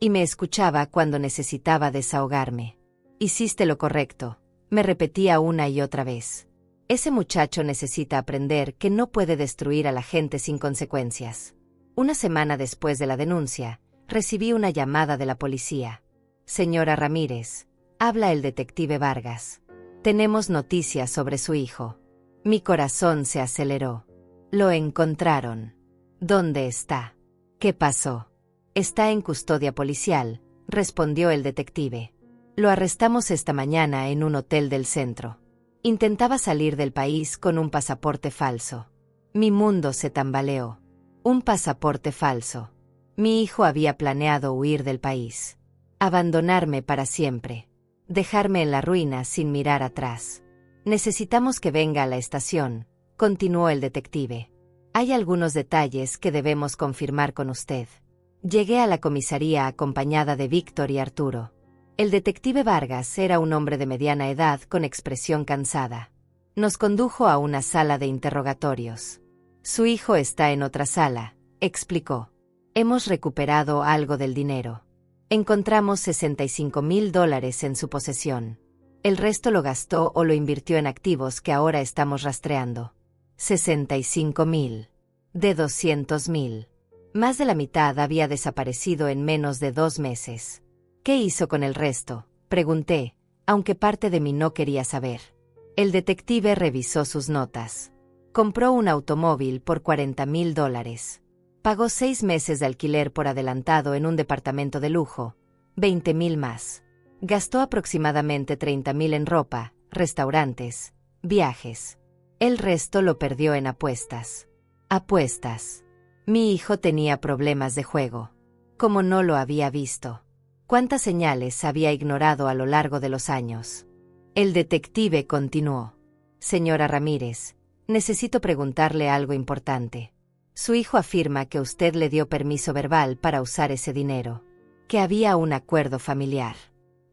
Speaker 1: Y me escuchaba cuando necesitaba desahogarme. Hiciste lo correcto, me repetía una y otra vez. Ese muchacho necesita aprender que no puede destruir a la gente sin consecuencias. Una semana después de la denuncia, recibí una llamada de la policía. Señora Ramírez, habla el detective Vargas. Tenemos noticias sobre su hijo. Mi corazón se aceleró. Lo encontraron. ¿Dónde está? ¿Qué pasó? Está en custodia policial, respondió el detective. Lo arrestamos esta mañana en un hotel del centro. Intentaba salir del país con un pasaporte falso. Mi mundo se tambaleó. Un pasaporte falso. Mi hijo había planeado huir del país. Abandonarme para siempre. Dejarme en la ruina sin mirar atrás. Necesitamos que venga a la estación, continuó el detective. Hay algunos detalles que debemos confirmar con usted. Llegué a la comisaría acompañada de Víctor y Arturo. El detective Vargas era un hombre de mediana edad con expresión cansada. Nos condujo a una sala de interrogatorios. Su hijo está en otra sala, explicó. Hemos recuperado algo del dinero. Encontramos $65,000 en su posesión. El resto lo gastó o lo invirtió en activos que ahora estamos rastreando. 65,000. De 200,000. Más de la mitad había desaparecido en menos de 2 meses. ¿Qué hizo con el resto?, pregunté, aunque parte de mí no quería saber. El detective revisó sus notas. Compró un automóvil por $40,000. Pagó 6 meses de alquiler por adelantado en un departamento de lujo, 20,000 más. Gastó aproximadamente 30,000 en ropa, restaurantes, viajes. El resto lo perdió en apuestas. Apuestas. Mi hijo tenía problemas de juego. Como no lo había visto. ¿Cuántas señales había ignorado a lo largo de los años? El detective continuó. Señora Ramírez, necesito preguntarle algo importante. Su hijo afirma que usted le dio permiso verbal para usar ese dinero. Que había un acuerdo familiar.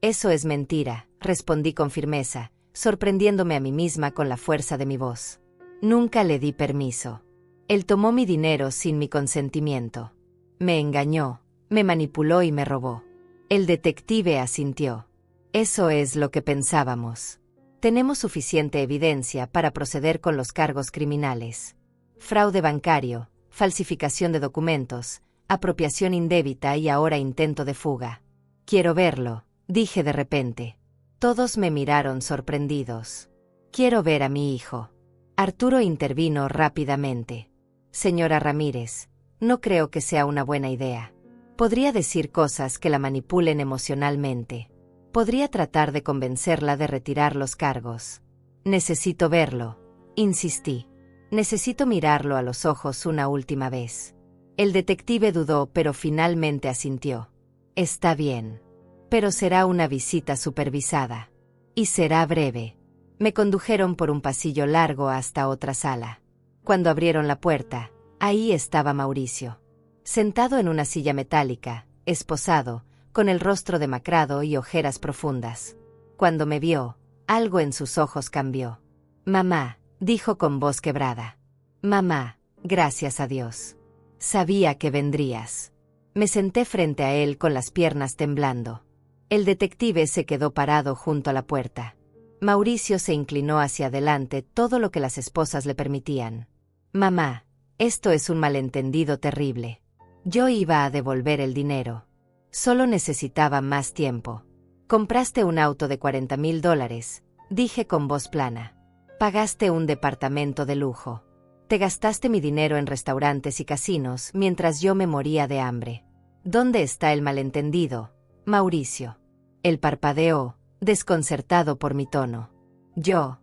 Speaker 1: Eso es mentira, respondí con firmeza, sorprendiéndome a mí misma con la fuerza de mi voz. Nunca le di permiso. Él tomó mi dinero sin mi consentimiento. Me engañó, me manipuló y me robó. El detective asintió. Eso es lo que pensábamos. Tenemos suficiente evidencia para proceder con los cargos criminales. Fraude bancario, falsificación de documentos, apropiación indébita y ahora intento de fuga. Quiero verlo, dije de repente. Todos me miraron sorprendidos. Quiero ver a mi hijo. Arturo intervino rápidamente. Señora Ramírez, no creo que sea una buena idea. Podría decir cosas que la manipulen emocionalmente. Podría tratar de convencerla de retirar los cargos. Necesito verlo, insistí. Necesito mirarlo a los ojos una última vez. El detective dudó, pero finalmente asintió. Está bien. Pero será una visita supervisada. Y será breve. Me condujeron por un pasillo largo hasta otra sala. Cuando abrieron la puerta, ahí estaba Mauricio. Sentado en una silla metálica, esposado, con el rostro demacrado y ojeras profundas. Cuando me vio, algo en sus ojos cambió. Mamá, dijo con voz quebrada. Mamá, gracias a Dios. Sabía que vendrías. Me senté frente a él con las piernas temblando. El detective se quedó parado junto a la puerta. Mauricio se inclinó hacia adelante todo lo que las esposas le permitían. Mamá, esto es un malentendido terrible. Yo iba a devolver el dinero. Solo necesitaba más tiempo. Compraste un auto de $40,000, dije con voz plana. Pagaste un departamento de lujo. Te gastaste mi dinero en restaurantes y casinos mientras yo me moría de hambre. ¿Dónde está el malentendido, Mauricio? Él parpadeó, desconcertado por mi tono. Yo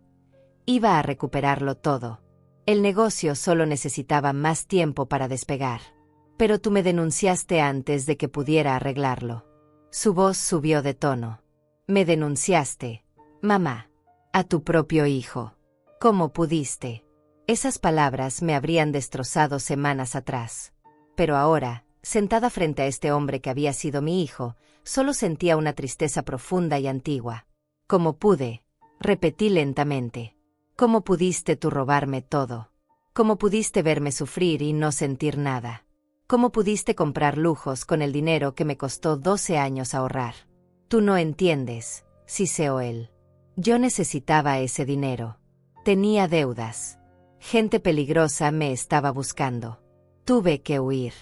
Speaker 1: iba a recuperarlo todo. El negocio solo necesitaba más tiempo para despegar. Pero tú me denunciaste antes de que pudiera arreglarlo. Su voz subió de tono. Me denunciaste, mamá, a tu propio hijo. ¿Cómo pudiste? Esas palabras me habrían destrozado semanas atrás. Pero ahora, sentada frente a este hombre que había sido mi hijo, solo sentía una tristeza profunda y antigua. ¿Cómo pude? Repetí lentamente. ¿Cómo pudiste tú robarme todo? ¿Cómo pudiste verme sufrir y no sentir nada? ¿Cómo pudiste comprar lujos con el dinero que me costó 12 años ahorrar? Tú no entiendes, siseó él. Yo necesitaba ese dinero. Tenía deudas. Gente peligrosa me estaba buscando. Tuve que huir.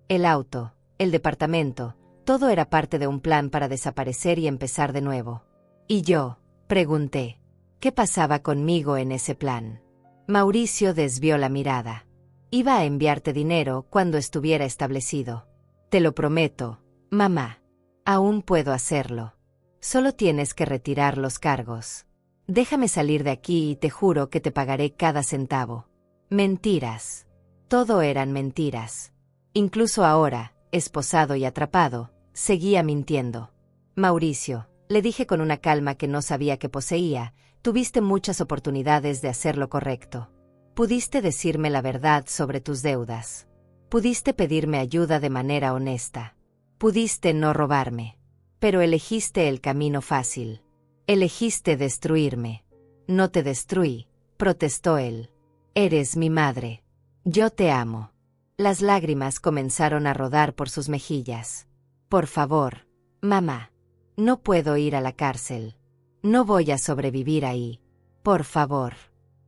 Speaker 1: El auto, el departamento, todo era parte de un plan para desaparecer y empezar de nuevo. ¿Y yo? Pregunté. ¿Qué pasaba conmigo en ese plan? Mauricio desvió la mirada. Iba a enviarte dinero cuando estuviera establecido. Te lo prometo, mamá. Aún puedo hacerlo. Solo tienes que retirar los cargos. Déjame salir de aquí y te juro que te pagaré cada centavo. Mentiras. Todo eran mentiras. Incluso ahora, esposado y atrapado, seguía mintiendo. Mauricio, le dije con una calma que no sabía que poseía, tuviste muchas oportunidades de hacer lo correcto. Pudiste decirme la verdad sobre tus deudas. Pudiste pedirme ayuda de manera honesta. Pudiste no robarme. Pero elegiste el camino fácil. Elegiste destruirme. No te destruí, protestó él. Eres mi madre. Yo te amo. Las lágrimas comenzaron a rodar por sus mejillas. Por favor, mamá. No puedo ir a la cárcel. No voy a sobrevivir ahí. Por favor.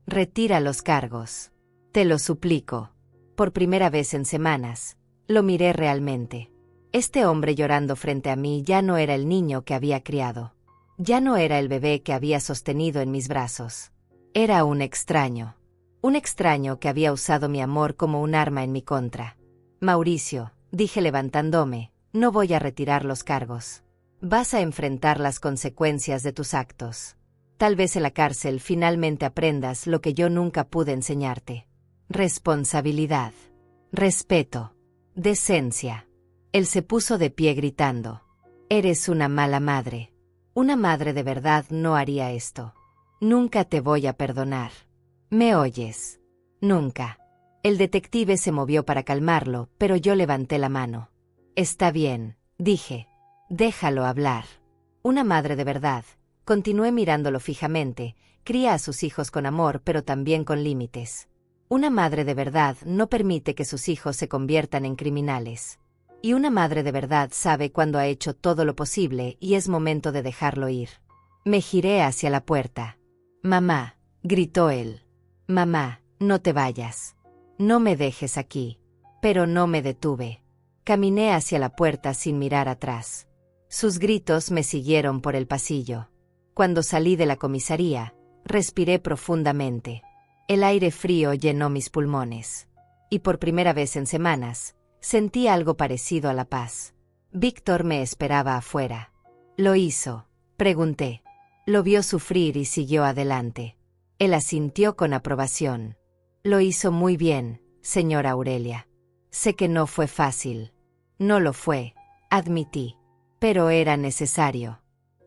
Speaker 1: Retira los cargos. Te lo suplico. Por primera vez en semanas, lo miré realmente. Este hombre llorando frente a mí ya no era el niño que había criado. Ya no era el bebé que había sostenido en mis brazos. Era un extraño. Un extraño que había usado mi amor como un arma en mi contra. Mauricio, dije levantándome, no voy a retirar los cargos. Vas a enfrentar las consecuencias de tus actos. Tal vez en la cárcel finalmente aprendas lo que yo nunca pude enseñarte. Responsabilidad. Respeto. Decencia. Él se puso de pie gritando. Eres una mala madre. Una madre de verdad no haría esto. Nunca te voy a perdonar. ¿Me oyes? Nunca. El detective se movió para calmarlo, pero yo levanté la mano. Está bien, dije. Déjalo hablar. Una madre de verdad. Continué mirándolo fijamente, cría a sus hijos con amor pero también con límites. Una madre de verdad no permite que sus hijos se conviertan en criminales. Y una madre de verdad sabe cuándo ha hecho todo lo posible y es momento de dejarlo ir. Me giré hacia la puerta. Mamá, gritó él. Mamá, no te vayas. No me dejes aquí. Pero no me detuve. Caminé hacia la puerta sin mirar atrás. Sus gritos me siguieron por el pasillo. Cuando salí de la comisaría, respiré profundamente. El aire frío llenó mis pulmones. Y por primera vez en semanas, sentí algo parecido a la paz. Víctor me esperaba afuera. ¿Lo hizo?, pregunté. Lo vio sufrir y siguió adelante. Él asintió con aprobación. Lo hizo muy bien, señora Aurelia. Sé que no fue fácil. No lo fue, admití. Pero era necesario.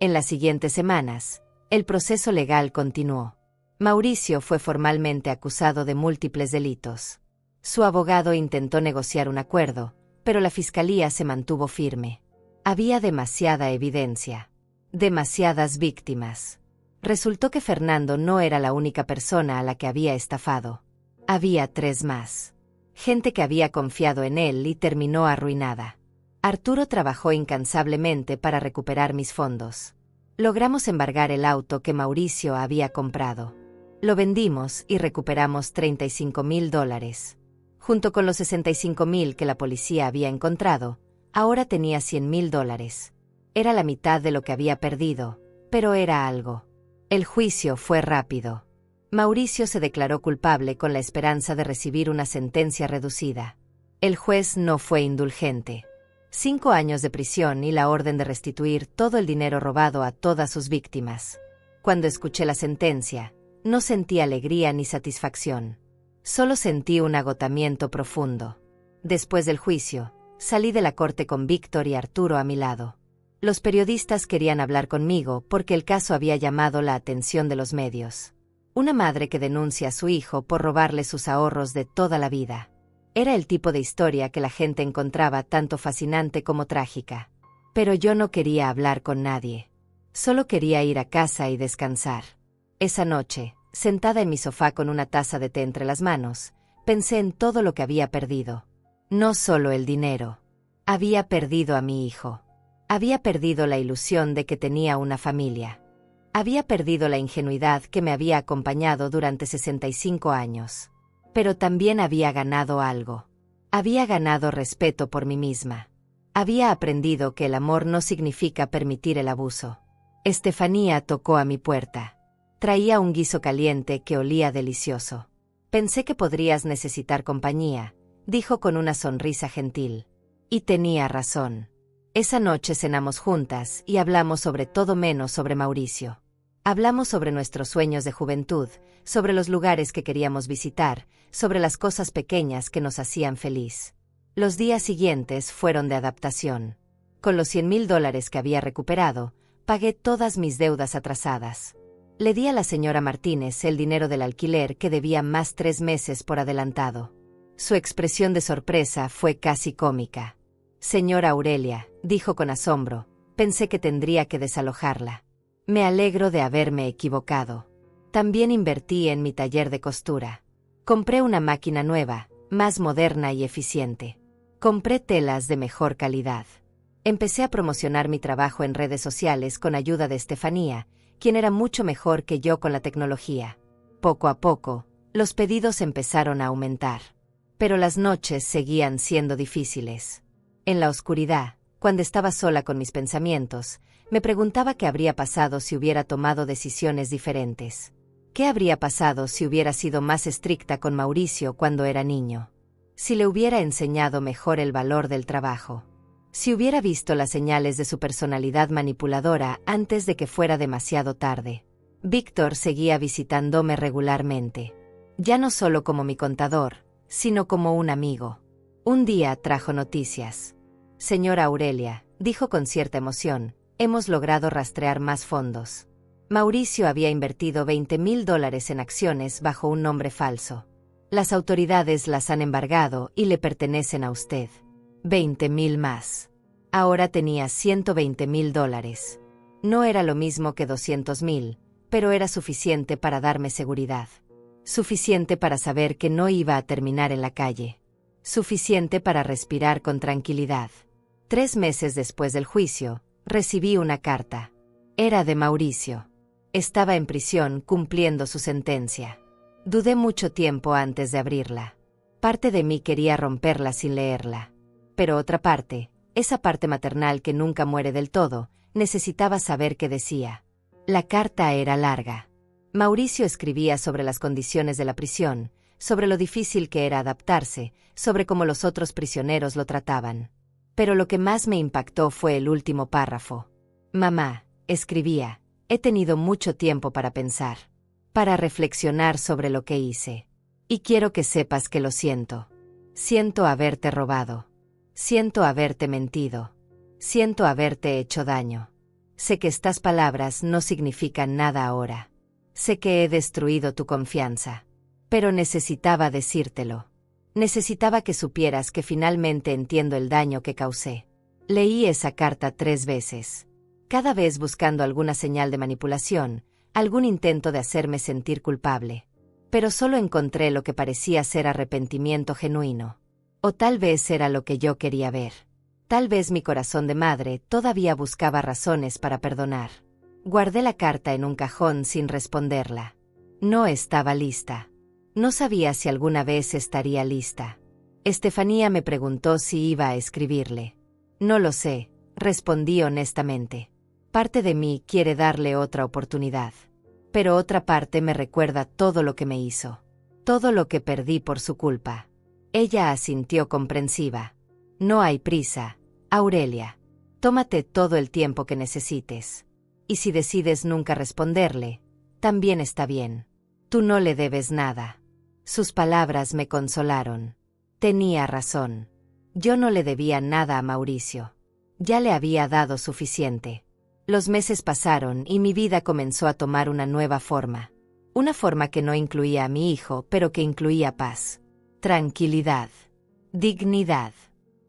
Speaker 1: En las siguientes semanas, el proceso legal continuó. Mauricio fue formalmente acusado de múltiples delitos. Su abogado intentó negociar un acuerdo, pero la fiscalía se mantuvo firme. Había demasiada evidencia. Demasiadas víctimas. Resultó que Fernando no era la única persona a la que había estafado. Había 3 más. Gente que había confiado en él y terminó arruinada. Arturo trabajó incansablemente para recuperar mis fondos. Logramos embargar el auto que Mauricio había comprado. Lo vendimos y recuperamos $35,000. Junto con los $65,000 que la policía había encontrado, ahora tenía $100,000. Era la mitad de lo que había perdido, pero era algo. El juicio fue rápido. Mauricio se declaró culpable con la esperanza de recibir una sentencia reducida. El juez no fue indulgente. 5 años de prisión y la orden de restituir todo el dinero robado a todas sus víctimas. Cuando escuché la sentencia, no sentí alegría ni satisfacción. Solo sentí un agotamiento profundo. Después del juicio, salí de la corte con Víctor y Arturo a mi lado. Los periodistas querían hablar conmigo porque el caso había llamado la atención de los medios. Una madre que denuncia a su hijo por robarle sus ahorros de toda la vida. Era el tipo de historia que la gente encontraba tanto fascinante como trágica. Pero yo no quería hablar con nadie. Solo quería ir a casa y descansar. Esa noche, sentada en mi sofá con una taza de té entre las manos, pensé en todo lo que había perdido. No solo el dinero. Había perdido a mi hijo. Había perdido la ilusión de que tenía una familia. Había perdido la ingenuidad que me había acompañado durante 65 años. Pero también había ganado algo. Había ganado respeto por mí misma. Había aprendido que el amor no significa permitir el abuso. Estefanía tocó a mi puerta. Traía un guiso caliente que olía delicioso. Pensé que podrías necesitar compañía, dijo con una sonrisa gentil. Y tenía razón. Esa noche cenamos juntas y hablamos sobre todo menos sobre Mauricio. Hablamos sobre nuestros sueños de juventud, sobre los lugares que queríamos visitar, sobre las cosas pequeñas que nos hacían feliz. Los días siguientes fueron de adaptación. Con los $100,000 que había recuperado, pagué todas mis deudas atrasadas. Le di a la señora Martínez el dinero del alquiler que debía más 3 meses por adelantado. Su expresión de sorpresa fue casi cómica. Señora Aurelia, dijo con asombro, pensé que tendría que desalojarla. Me alegro de haberme equivocado. También invertí en mi taller de costura. Compré una máquina nueva, más moderna y eficiente. Compré telas de mejor calidad. Empecé a promocionar mi trabajo en redes sociales con ayuda de Estefanía, quien era mucho mejor que yo con la tecnología. Poco a poco, los pedidos empezaron a aumentar. Pero las noches seguían siendo difíciles. En la oscuridad, cuando estaba sola con mis pensamientos, me preguntaba qué habría pasado si hubiera tomado decisiones diferentes. ¿Qué habría pasado si hubiera sido más estricta con Mauricio cuando era niño? Si le hubiera enseñado mejor el valor del trabajo. Si hubiera visto las señales de su personalidad manipuladora antes de que fuera demasiado tarde. Víctor seguía visitándome regularmente. Ya no solo como mi contador, sino como un amigo. Un día trajo noticias. Señora Aurelia, dijo con cierta emoción, hemos logrado rastrear más fondos. Mauricio había invertido $20,000 en acciones bajo un nombre falso. Las autoridades las han embargado y le pertenecen a usted. 20,000 más. Ahora tenía $120,000. No era lo mismo que 200,000, pero era suficiente para darme seguridad. Suficiente para saber que no iba a terminar en la calle. Suficiente para respirar con tranquilidad. 3 meses después del juicio, recibí una carta. Era de Mauricio. Estaba en prisión cumpliendo su sentencia. Dudé mucho tiempo antes de abrirla. Parte de mí quería romperla sin leerla. Pero otra parte, esa parte maternal que nunca muere del todo, necesitaba saber qué decía. La carta era larga. Mauricio escribía sobre las condiciones de la prisión, sobre lo difícil que era adaptarse, sobre cómo los otros prisioneros lo trataban. Pero lo que más me impactó fue el último párrafo. Mamá, escribía, he tenido mucho tiempo para pensar, para reflexionar sobre lo que hice. Y quiero que sepas que lo siento. Siento haberte robado. Siento haberte mentido. Siento haberte hecho daño. Sé que estas palabras no significan nada ahora. Sé que he destruido tu confianza. Pero necesitaba decírtelo. Necesitaba que supieras que finalmente entiendo el daño que causé. Leí esa carta 3 veces. Cada vez buscando alguna señal de manipulación, algún intento de hacerme sentir culpable. Pero solo encontré lo que parecía ser arrepentimiento genuino. O tal vez era lo que yo quería ver. Tal vez mi corazón de madre todavía buscaba razones para perdonar. Guardé la carta en un cajón sin responderla. No estaba lista. No sabía si alguna vez estaría lista. Estefanía me preguntó si iba a escribirle. No lo sé, respondí honestamente. Parte de mí quiere darle otra oportunidad. Pero otra parte me recuerda todo lo que me hizo. Todo lo que perdí por su culpa. Ella asintió comprensiva. No hay prisa, Aurelia. Tómate todo el tiempo que necesites. Y si decides nunca responderle, también está bien. Tú no le debes nada. Sus palabras me consolaron. Tenía razón. Yo no le debía nada a Mauricio. Ya le había dado suficiente. Los meses pasaron y mi vida comenzó a tomar una nueva forma. Una forma que no incluía a mi hijo, pero que incluía paz, tranquilidad, dignidad.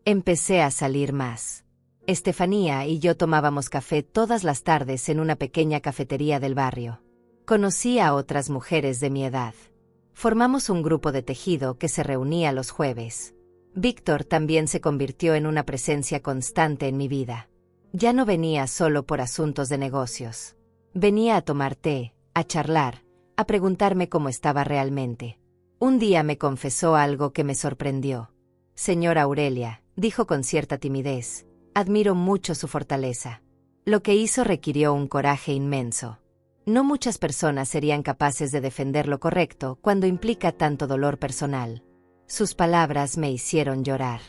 Speaker 1: Empecé a salir más. Estefanía y yo tomábamos café todas las tardes en una pequeña cafetería del barrio. Conocí a otras mujeres de mi edad. Formamos un grupo de tejido que se reunía los jueves. Víctor también se convirtió en una presencia constante en mi vida. Ya no venía solo por asuntos de negocios. Venía a tomar té, a charlar, a preguntarme cómo estaba realmente. Un día me confesó algo que me sorprendió. Señora Aurelia, dijo con cierta timidez, admiro mucho su fortaleza. Lo que hizo requirió un coraje inmenso. No muchas personas serían capaces de defender lo correcto cuando implica tanto dolor personal. Sus palabras me hicieron llorar.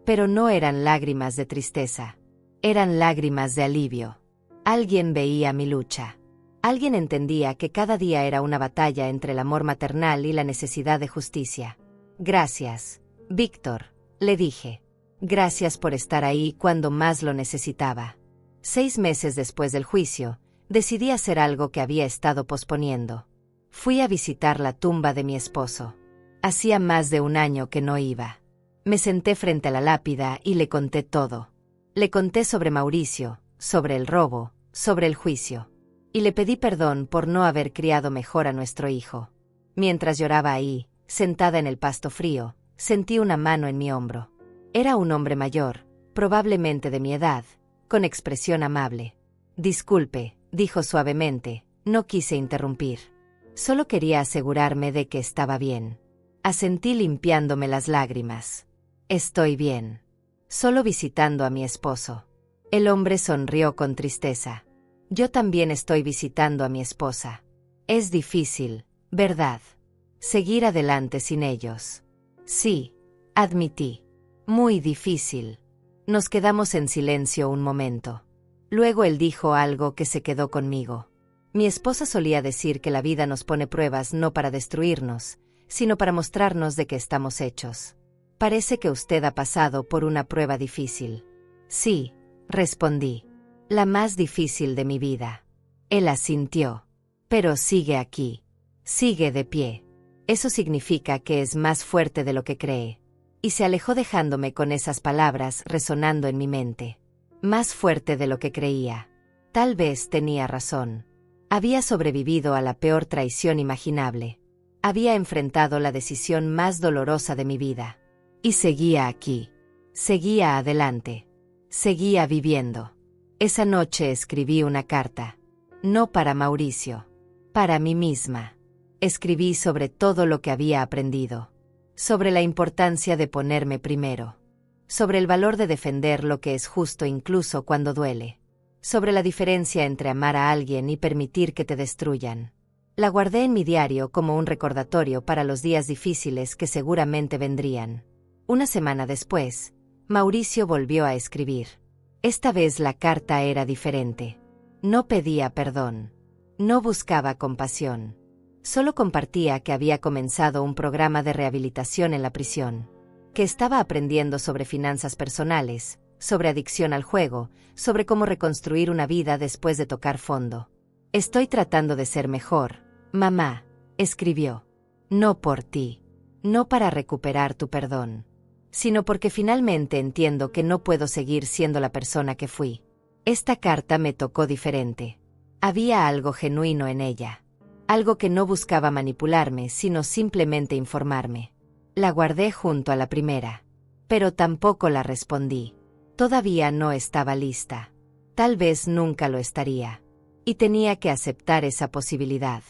Speaker 1: Pero no eran lágrimas de tristeza. Eran lágrimas de alivio. Alguien veía mi lucha. Alguien entendía que cada día era una batalla entre el amor maternal y la necesidad de justicia. Gracias, Víctor, le dije. Gracias por estar ahí cuando más lo necesitaba. 6 meses después del juicio, decidí hacer algo que había estado posponiendo. Fui a visitar la tumba de mi esposo. Hacía más de 1 año que no iba. Me senté frente a la lápida y le conté todo. Le conté sobre Mauricio, sobre el robo, sobre el juicio. Y le pedí perdón por no haber criado mejor a nuestro hijo. Mientras lloraba ahí, sentada en el pasto frío, sentí una mano en mi hombro. Era un hombre mayor, probablemente de mi edad, con expresión amable. Disculpe, dijo suavemente, no quise interrumpir. Solo quería asegurarme de que estaba bien. Asentí limpiándome las lágrimas. Estoy bien. Solo visitando a mi esposo. El hombre sonrió con tristeza. Yo también estoy visitando a mi esposa. Es difícil, ¿verdad? Seguir adelante sin ellos. Sí, admití. Muy difícil. Nos quedamos en silencio un momento. Luego él dijo algo que se quedó conmigo. Mi esposa solía decir que la vida nos pone pruebas no para destruirnos, sino para mostrarnos de qué estamos hechos. Parece que usted ha pasado por una prueba difícil. Sí, respondí. La más difícil de mi vida. Él asintió. Pero sigue aquí. Sigue de pie. Eso significa que es más fuerte de lo que cree. Y se alejó dejándome con esas palabras resonando en mi mente. Más fuerte de lo que creía. Tal vez tenía razón. Había sobrevivido a la peor traición imaginable. Había enfrentado la decisión más dolorosa de mi vida. Y seguía aquí. Seguía adelante. Seguía viviendo. Esa noche escribí una carta. No para Mauricio. Para mí misma. Escribí sobre todo lo que había aprendido. Sobre la importancia de ponerme primero. Sobre el valor de defender lo que es justo incluso cuando duele. sobre la diferencia entre amar a alguien y permitir que te destruyan. La guardé en mi diario como un recordatorio para los días difíciles que seguramente vendrían. Una semana después, Mauricio volvió a escribir. Esta vez la carta era diferente. No pedía perdón. No buscaba compasión. Solo compartía que había comenzado un programa de rehabilitación en la prisión, que estaba aprendiendo sobre finanzas personales, sobre adicción al juego, sobre cómo reconstruir una vida después de tocar fondo. Estoy tratando de ser mejor, mamá, escribió. No por ti. No para recuperar tu perdón, sino porque finalmente entiendo que no puedo seguir siendo la persona que fui. Esta carta me tocó diferente. Había algo genuino en ella. Algo que no buscaba manipularme, sino simplemente informarme. La guardé junto a la primera. Pero tampoco la respondí. Todavía no estaba lista. Tal vez nunca lo estaría. Y tenía que aceptar esa posibilidad.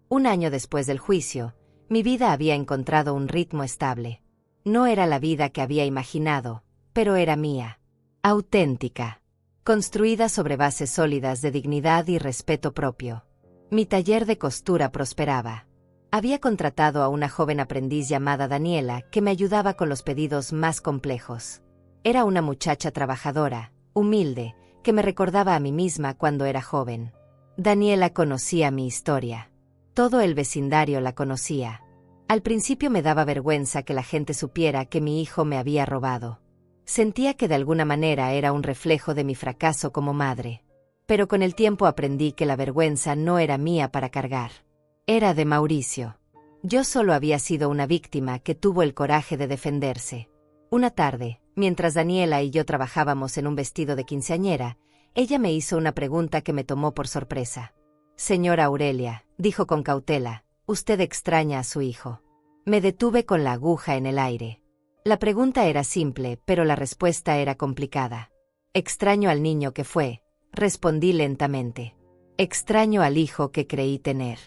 Speaker 1: Un año después del juicio, mi vida había encontrado un ritmo estable. No era la vida que había imaginado, pero era mía. Auténtica. Construida sobre bases sólidas de dignidad y respeto propio. Mi taller de costura prosperaba. Había contratado a una joven aprendiz llamada Daniela que me ayudaba con los pedidos más complejos. Era una muchacha trabajadora, humilde, que me recordaba a mí misma cuando era joven. Daniela conocía mi historia. Todo el vecindario la conocía. Al principio me daba vergüenza que la gente supiera que mi hijo me había robado. Sentía que de alguna manera era un reflejo de mi fracaso como madre. Pero con el tiempo aprendí que la vergüenza no era mía para cargar. Era de Mauricio. Yo solo había sido una víctima que tuvo el coraje de defenderse. Una tarde, mientras Daniela y yo trabajábamos en un vestido de quinceañera, ella me hizo una pregunta que me tomó por sorpresa. Señora Aurelia, dijo con cautela, usted extraña a su hijo. Me detuve con la aguja en el aire. La pregunta era simple, pero la respuesta era complicada. Extraño al niño que fue, respondí lentamente. Extraño al hijo que creí tener.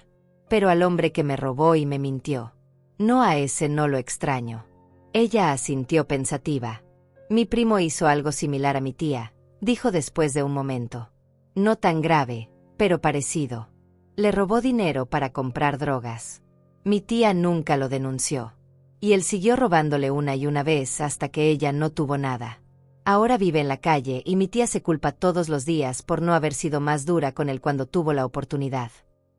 Speaker 1: Pero al hombre que me robó y me mintió. No, a ese no lo extraño. Ella asintió pensativa. Mi primo hizo algo similar a mi tía, dijo después de un momento. No tan grave, pero parecido. Le robó dinero para comprar drogas. Mi tía nunca lo denunció. Y él siguió robándole una y una vez hasta que ella no tuvo nada. Ahora vive en la calle y mi tía se culpa todos los días por no haber sido más dura con él cuando tuvo la oportunidad.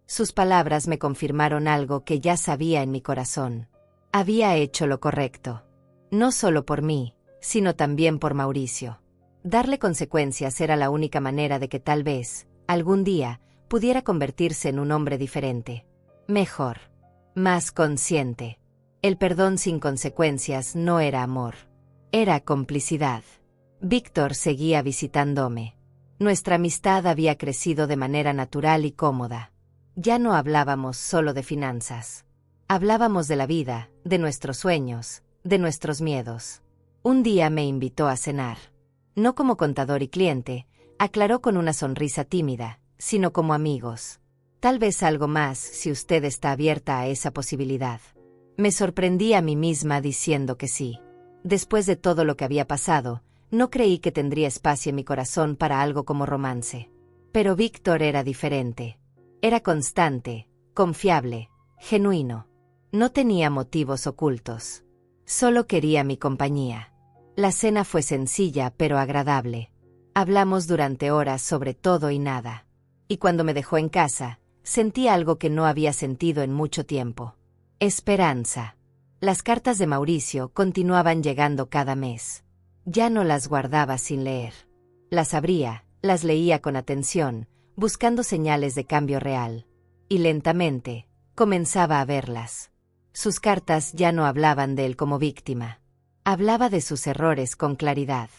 Speaker 1: Sus palabras me confirmaron algo que ya sabía en mi corazón. Había hecho lo correcto. No solo por mí, sino también por Mauricio. Darle consecuencias era la única manera de que tal vez, algún día, pudiera convertirse en un hombre diferente. Mejor. Más consciente. El perdón sin consecuencias no era amor. Era complicidad. Víctor seguía visitándome. Nuestra amistad había crecido de manera natural y cómoda. Ya no hablábamos solo de finanzas. Hablábamos de la vida, de nuestros sueños, de nuestros miedos. Un día me invitó a cenar. No como contador y cliente, aclaró con una sonrisa tímida, sino como amigos. Tal vez algo más si usted está abierta a esa posibilidad. Me sorprendí a mí misma diciendo que sí. Después de todo lo que había pasado, no creí que tendría espacio en mi corazón para algo como romance. Pero Víctor era diferente. Era constante, confiable, genuino. No tenía motivos ocultos. Solo quería mi compañía. La cena fue sencilla pero agradable. Hablamos durante horas sobre todo y nada. Y cuando me dejó en casa, sentí algo que no había sentido en mucho tiempo. Esperanza. Las cartas de Mauricio continuaban llegando cada mes. Ya no las guardaba sin leer. Las abría, las leía con atención, buscando señales de cambio real. Y lentamente, comenzaba a verlas. Sus cartas ya no hablaban de él como víctima. Hablaba de sus errores con claridad.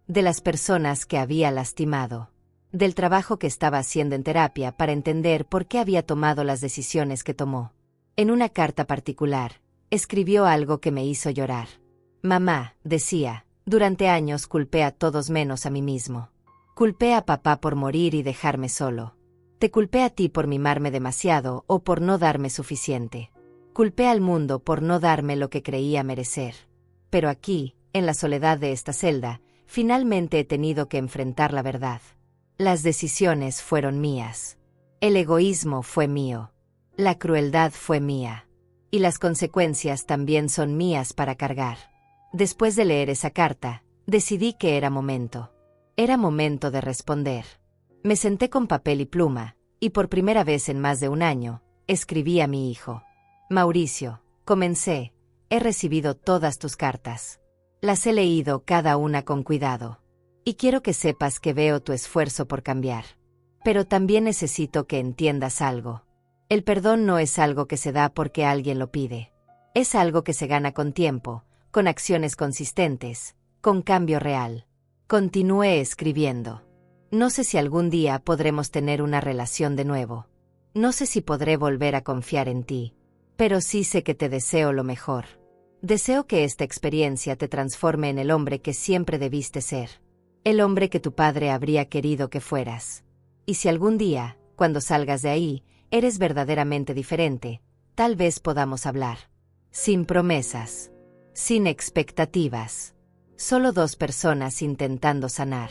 Speaker 1: De las personas que había lastimado. Del trabajo que estaba haciendo en terapia para entender por qué había tomado las decisiones que tomó. En una carta particular, escribió algo que me hizo llorar. Mamá, decía, durante años culpé a todos menos a mí mismo. Culpé a papá por morir y dejarme solo. Te culpé a ti por mimarme demasiado o por no darme suficiente. Culpé al mundo por no darme lo que creía merecer. Pero aquí, en la soledad de esta celda, finalmente he tenido que enfrentar la verdad. Las decisiones fueron mías. El egoísmo fue mío. La crueldad fue mía. Y las consecuencias también son mías para cargar. Después de leer esa carta, decidí que era momento. Era momento de responder. Me senté con papel y pluma, y por primera vez en más de un año, escribí a mi hijo. Mauricio, comencé, he recibido todas tus cartas. Las he leído cada una con cuidado. Y quiero que sepas que veo tu esfuerzo por cambiar. Pero también necesito que entiendas algo. El perdón no es algo que se da porque alguien lo pide. Es algo que se gana con tiempo, con acciones consistentes, con cambio real. Continué escribiendo. No sé si algún día podremos tener una relación de nuevo. No sé si podré volver a confiar en ti. Pero sí sé que te deseo lo mejor. Deseo que esta experiencia te transforme en el hombre que siempre debiste ser. El hombre que tu padre habría querido que fueras. Y si algún día, cuando salgas de ahí, eres verdaderamente diferente, tal vez podamos hablar. Sin promesas. Sin expectativas. Solo dos personas intentando sanar.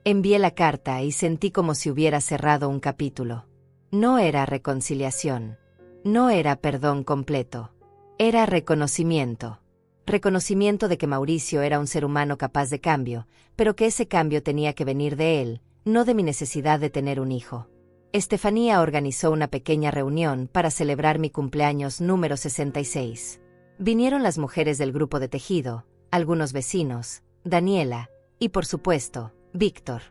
Speaker 1: Envié la carta y sentí como si hubiera cerrado un capítulo. No era reconciliación. No era perdón completo. Era reconocimiento. Reconocimiento de que Mauricio era un ser humano capaz de cambio, pero que ese cambio tenía que venir de él, no de mi necesidad de tener un hijo. Estefanía organizó una pequeña reunión para celebrar mi cumpleaños número 66. Vinieron las mujeres del grupo de tejido, algunos vecinos, Daniela, y por supuesto, Víctor.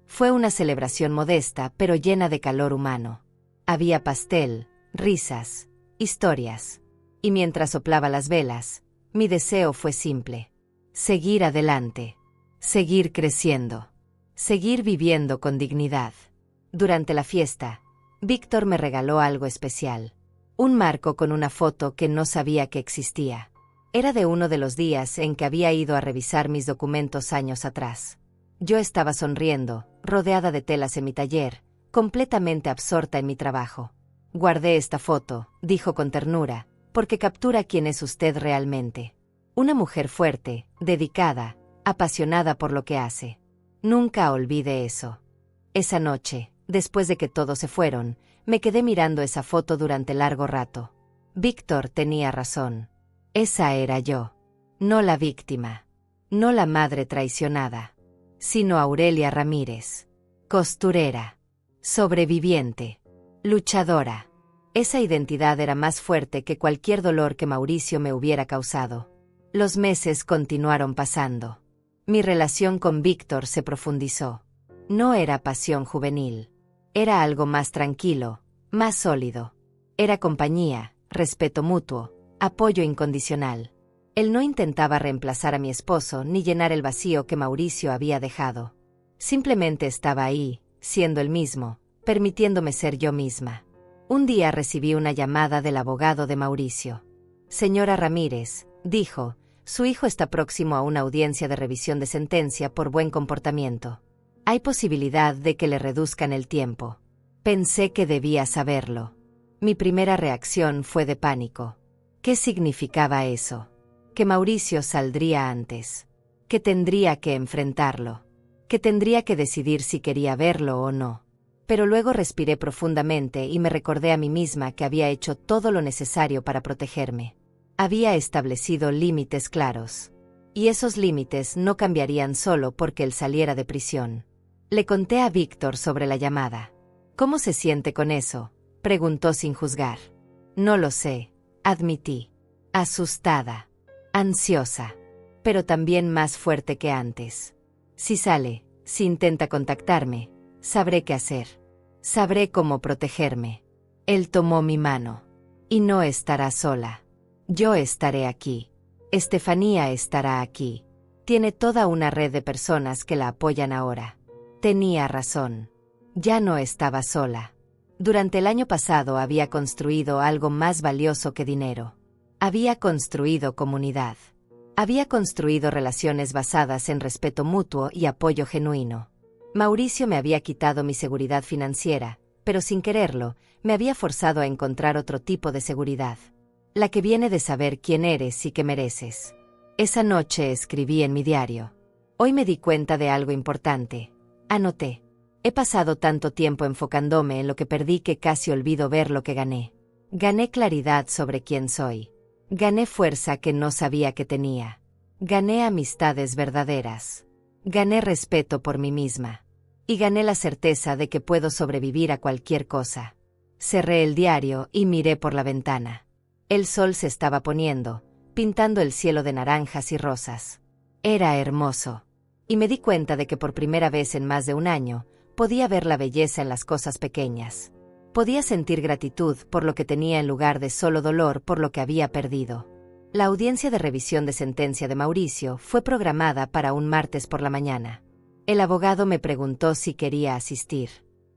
Speaker 1: Fue una celebración modesta pero llena de calor humano. Había pastel, risas, historias. Y mientras soplaba las velas, mi deseo fue simple. Seguir adelante. Seguir creciendo. Seguir viviendo con dignidad. Durante la fiesta, Víctor me regaló algo especial. Un marco con una foto que no sabía que existía. Era de uno de los días en que había ido a revisar mis documentos años atrás. Yo estaba sonriendo, rodeada de telas en mi taller, completamente absorta en mi trabajo. Guardé esta foto, dijo con ternura, porque captura quién es usted realmente. Una mujer fuerte, dedicada, apasionada por lo que hace. Nunca olvide eso. Esa noche, después de que todos se fueron, me quedé mirando esa foto durante largo rato. Víctor tenía razón. Esa era yo. No la víctima. No la madre traicionada. Sino Aurelia Ramírez. Costurera. Sobreviviente. Luchadora. Esa identidad era más fuerte que cualquier dolor que Mauricio me hubiera causado. Los meses continuaron pasando. Mi relación con Víctor se profundizó. No era pasión juvenil. Era algo más tranquilo, más sólido. Era compañía, respeto mutuo, apoyo incondicional. Él no intentaba reemplazar a mi esposo ni llenar el vacío que Mauricio había dejado. Simplemente estaba ahí, siendo el mismo, permitiéndome ser yo misma. Un día recibí una llamada del abogado de Mauricio. Señora Ramírez, dijo, su hijo está próximo a una audiencia de revisión de sentencia por buen comportamiento. Hay posibilidad de que le reduzcan el tiempo. Pensé que debía saberlo. Mi primera reacción fue de pánico. ¿Qué significaba eso? Que Mauricio saldría antes. Que tendría que enfrentarlo. Que tendría que decidir si quería verlo o no. Pero luego respiré profundamente y me recordé a mí misma que había hecho todo lo necesario para protegerme. Había establecido límites claros. Y esos límites no cambiarían solo porque él saliera de prisión. Le conté a Víctor sobre la llamada. ¿Cómo se siente con eso?, preguntó sin juzgar. No lo sé, admití. Asustada. Ansiosa. Pero también más fuerte que antes. Si sale, si intenta contactarme, sabré qué hacer. Sabré cómo protegerme. Él tomó mi mano. Y no estará sola. Yo estaré aquí. Estefanía estará aquí. Tiene toda una red de personas que la apoyan ahora. Tenía razón. Ya no estaba sola. Durante el año pasado había construido algo más valioso que dinero. Había construido comunidad. Había construido relaciones basadas en respeto mutuo y apoyo genuino. Mauricio me había quitado mi seguridad financiera, pero sin quererlo, me había forzado a encontrar otro tipo de seguridad. La que viene de saber quién eres y qué mereces. Esa noche escribí en mi diario. Hoy me di cuenta de algo importante. Anoté. He pasado tanto tiempo enfocándome en lo que perdí que casi olvido ver lo que gané. Gané claridad sobre quién soy. Gané fuerza que no sabía que tenía. Gané amistades verdaderas. Gané respeto por mí misma. Y gané la certeza de que puedo sobrevivir a cualquier cosa. Cerré el diario y miré por la ventana. El sol se estaba poniendo, pintando el cielo de naranjas y rosas. Era hermoso. Y me di cuenta de que por primera vez en más de un año, podía ver la belleza en las cosas pequeñas. Podía sentir gratitud por lo que tenía en lugar de solo dolor por lo que había perdido. La audiencia de revisión de sentencia de Mauricio fue programada para un martes por la mañana. El abogado me preguntó si quería asistir.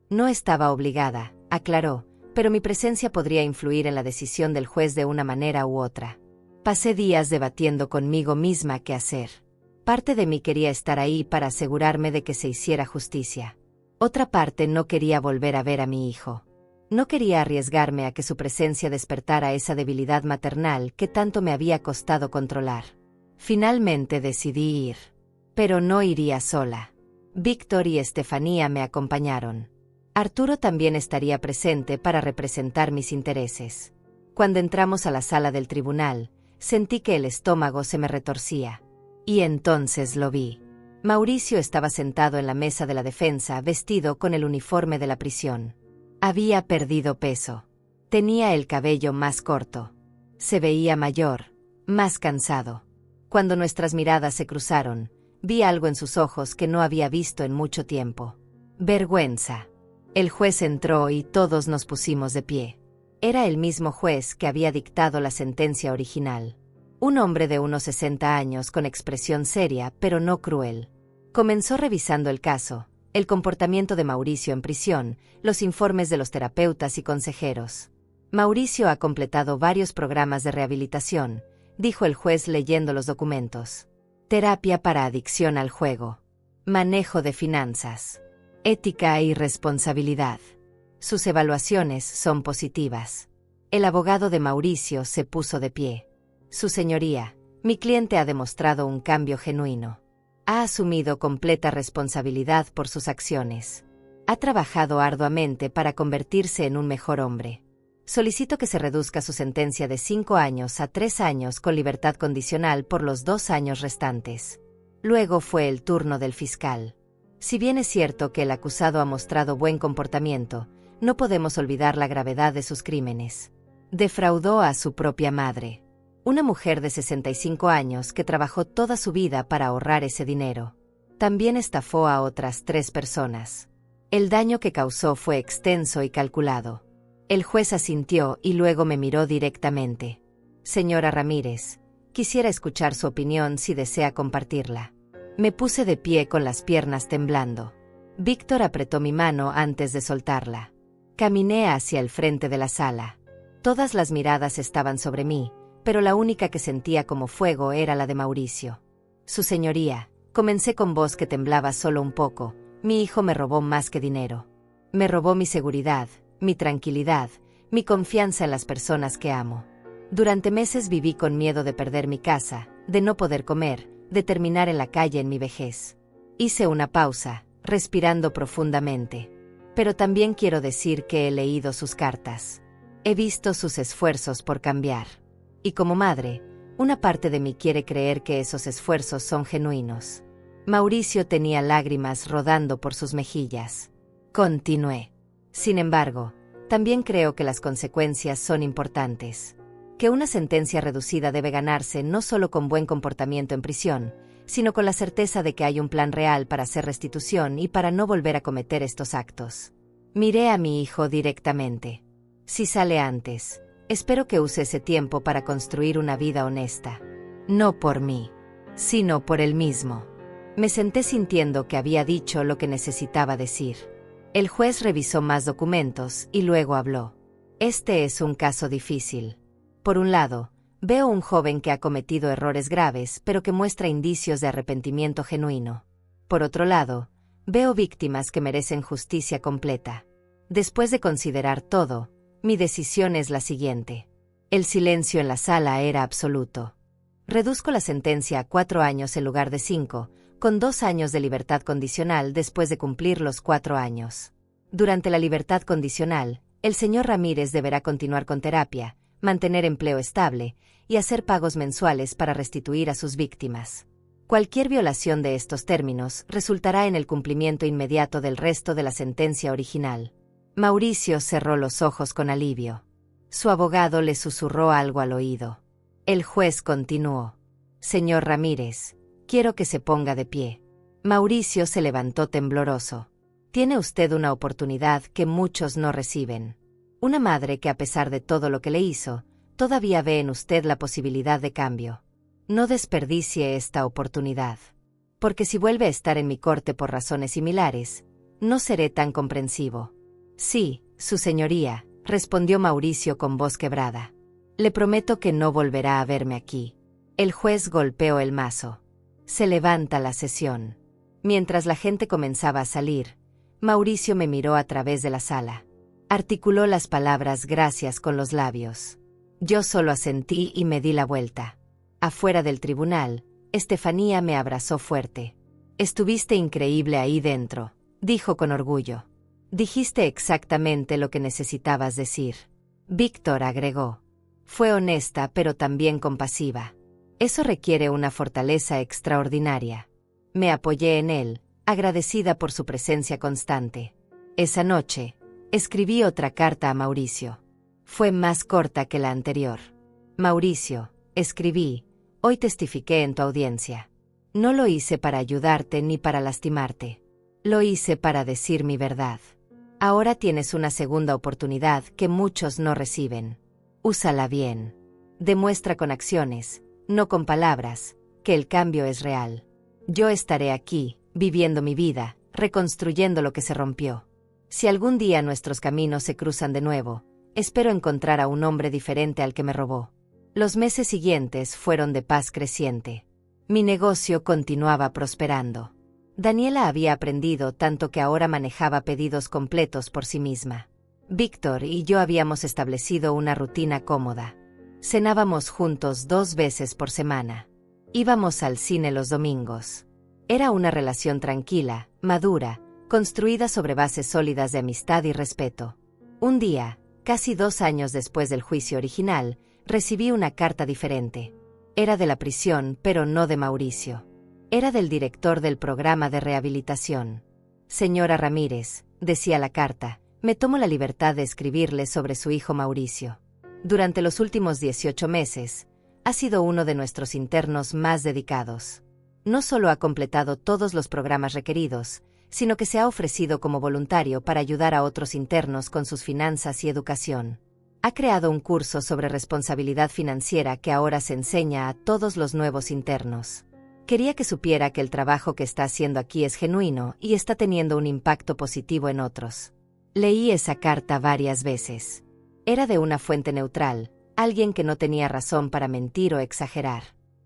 Speaker 1: No estaba obligada, aclaró, pero mi presencia podría influir en la decisión del juez de una manera u otra. Pasé días debatiendo conmigo misma qué hacer. Parte de mí quería estar ahí para asegurarme de que se hiciera justicia. Otra parte no quería volver a ver a mi hijo. No quería arriesgarme a que su presencia despertara esa debilidad maternal que tanto me había costado controlar. Finalmente decidí ir. Pero no iría sola. Víctor y Estefanía me acompañaron. Arturo también estaría presente para representar mis intereses. Cuando entramos a la sala del tribunal, sentí que el estómago se me retorcía. Y entonces lo vi. Mauricio estaba sentado en la mesa de la defensa vestido con el uniforme de la prisión. Había perdido peso. Tenía el cabello más corto. Se veía mayor, más cansado. Cuando nuestras miradas se cruzaron, vi algo en sus ojos que no había visto en mucho tiempo. Vergüenza. El juez entró y todos nos pusimos de pie. Era el mismo juez que había dictado la sentencia original. Un hombre de unos 60 años con expresión seria pero no cruel. Comenzó revisando el caso, el comportamiento de Mauricio en prisión, los informes de los terapeutas y consejeros. Mauricio ha completado varios programas de rehabilitación, dijo el juez leyendo los documentos. Terapia para adicción al juego. Manejo de finanzas. Ética y responsabilidad. Sus evaluaciones son positivas. El abogado de Mauricio se puso de pie. Su señoría, mi cliente ha demostrado un cambio genuino. Ha asumido completa responsabilidad por sus acciones. Ha trabajado arduamente para convertirse en un mejor hombre. Solicito que se reduzca su sentencia de 5 años a 3 años con libertad condicional por los 2 años restantes. Luego fue el turno del fiscal. Si bien es cierto que el acusado ha mostrado buen comportamiento, no podemos olvidar la gravedad de sus crímenes. Defraudó a su propia madre. Una mujer de 65 años que trabajó toda su vida para ahorrar ese dinero. También estafó a otras 3 personas. El daño que causó fue extenso y calculado. El juez asintió y luego me miró directamente. Señora Ramírez, quisiera escuchar su opinión si desea compartirla. Me puse de pie con las piernas temblando. Víctor apretó mi mano antes de soltarla. Caminé hacia el frente de la sala. Todas las miradas estaban sobre mí, pero la única que sentía como fuego era la de Mauricio. Su señoría, comencé con voz que temblaba solo un poco, mi hijo me robó más que dinero. Me robó mi seguridad, mi tranquilidad, mi confianza en las personas que amo. Durante meses viví con miedo de perder mi casa, de no poder comer, de terminar en la calle en mi vejez. Hice una pausa, respirando profundamente. Pero también quiero decir que he leído sus cartas. He visto sus esfuerzos por cambiar. Y como madre, una parte de mí quiere creer que esos esfuerzos son genuinos. Mauricio tenía lágrimas rodando por sus mejillas. Continué. Sin embargo, también creo que las consecuencias son importantes. Que una sentencia reducida debe ganarse no solo con buen comportamiento en prisión, sino con la certeza de que hay un plan real para hacer restitución y para no volver a cometer estos actos. Miré a mi hijo directamente. Si sale antes, espero que use ese tiempo para construir una vida honesta. No por mí, sino por él mismo. Me senté sintiendo que había dicho lo que necesitaba decir. El juez revisó más documentos y luego habló. Este es un caso difícil. Por un lado, veo un joven que ha cometido errores graves pero que muestra indicios de arrepentimiento genuino. Por otro lado, veo víctimas que merecen justicia completa. Después de considerar todo, mi decisión es la siguiente. El silencio en la sala era absoluto. Reduzco la sentencia a 4 años en lugar de 5, con 2 años de libertad condicional después de cumplir los 4 años. Durante la libertad condicional, el señor Ramírez deberá continuar con terapia, mantener empleo estable y hacer pagos mensuales para restituir a sus víctimas. Cualquier violación de estos términos resultará en el cumplimiento inmediato del resto de la sentencia original. Mauricio cerró los ojos con alivio. Su abogado le susurró algo al oído. El juez continuó. Señor Ramírez, quiero que se ponga de pie. Mauricio se levantó tembloroso. Tiene usted una oportunidad que muchos no reciben. Una madre que, a pesar de todo lo que le hizo, todavía ve en usted la posibilidad de cambio. No desperdicie esta oportunidad. Porque si vuelve a estar en mi corte por razones similares, no seré tan comprensivo. Sí, su señoría, respondió Mauricio con voz quebrada. Le prometo que no volverá a verme aquí. El juez golpeó el mazo. Se levanta la sesión. Mientras la gente comenzaba a salir, Mauricio me miró a través de la sala. Articuló las palabras gracias con los labios. Yo solo asentí y me di la vuelta. Afuera del tribunal, Estefanía me abrazó fuerte. Estuviste increíble ahí dentro, dijo con orgullo. Dijiste exactamente lo que necesitabas decir. Víctor agregó. Fue honesta pero también compasiva. Eso requiere una fortaleza extraordinaria. Me apoyé en él, agradecida por su presencia constante. Esa noche, escribí otra carta a Mauricio. Fue más corta que la anterior. Mauricio, escribí, hoy testifiqué en tu audiencia. No lo hice para ayudarte ni para lastimarte. Lo hice para decir mi verdad. Ahora tienes una segunda oportunidad que muchos no reciben. Úsala bien. Demuestra con acciones, no con palabras, que el cambio es real. Yo estaré aquí, viviendo mi vida, reconstruyendo lo que se rompió. Si algún día nuestros caminos se cruzan de nuevo, espero encontrar a un hombre diferente al que me robó. Los meses siguientes fueron de paz creciente. Mi negocio continuaba prosperando. Daniela había aprendido tanto que ahora manejaba pedidos completos por sí misma. Víctor y yo habíamos establecido una rutina cómoda. Cenábamos juntos 2 veces por semana. Íbamos al cine los domingos. Era una relación tranquila, madura, construida sobre bases sólidas de amistad y respeto. Un día, casi 2 años después del juicio original, recibí una carta diferente. Era de la prisión, pero no de Mauricio. Era del director del programa de rehabilitación. Señora Ramírez, decía la carta, me tomo la libertad de escribirle sobre su hijo Mauricio. Durante los últimos 18 meses, ha sido uno de nuestros internos más dedicados. No solo ha completado todos los programas requeridos, sino que se ha ofrecido como voluntario para ayudar a otros internos con sus finanzas y educación. Ha creado un curso sobre responsabilidad financiera que ahora se enseña a todos los nuevos internos. Quería que supiera que el trabajo que está haciendo aquí es genuino y está teniendo un impacto positivo en otros. Leí esa carta varias veces. Era de una fuente neutral, alguien que no tenía razón para mentir o exagerar.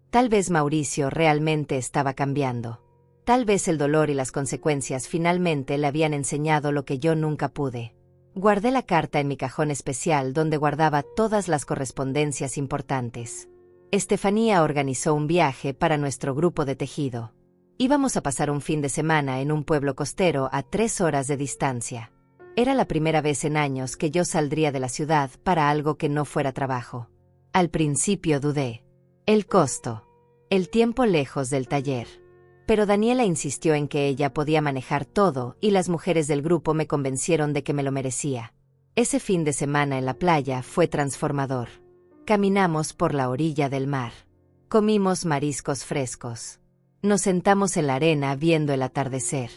Speaker 1: Tal vez Mauricio realmente estaba cambiando. Tal vez el dolor y las consecuencias finalmente le habían enseñado lo que yo nunca pude. Guardé la carta en mi cajón especial donde guardaba todas las correspondencias importantes. Estefanía organizó un viaje para nuestro grupo de tejido. Íbamos a pasar un fin de semana en un pueblo costero a 3 horas de distancia. Era la primera vez en años que yo saldría de la ciudad para algo que no fuera trabajo. Al principio dudé. El costo. El tiempo lejos del taller. Pero Daniela insistió en que ella podía manejar todo y las mujeres del grupo me convencieron de que me lo merecía. Ese fin de semana en la playa fue transformador. Caminamos por la orilla del mar. Comimos mariscos frescos. Nos sentamos en la arena viendo el atardecer.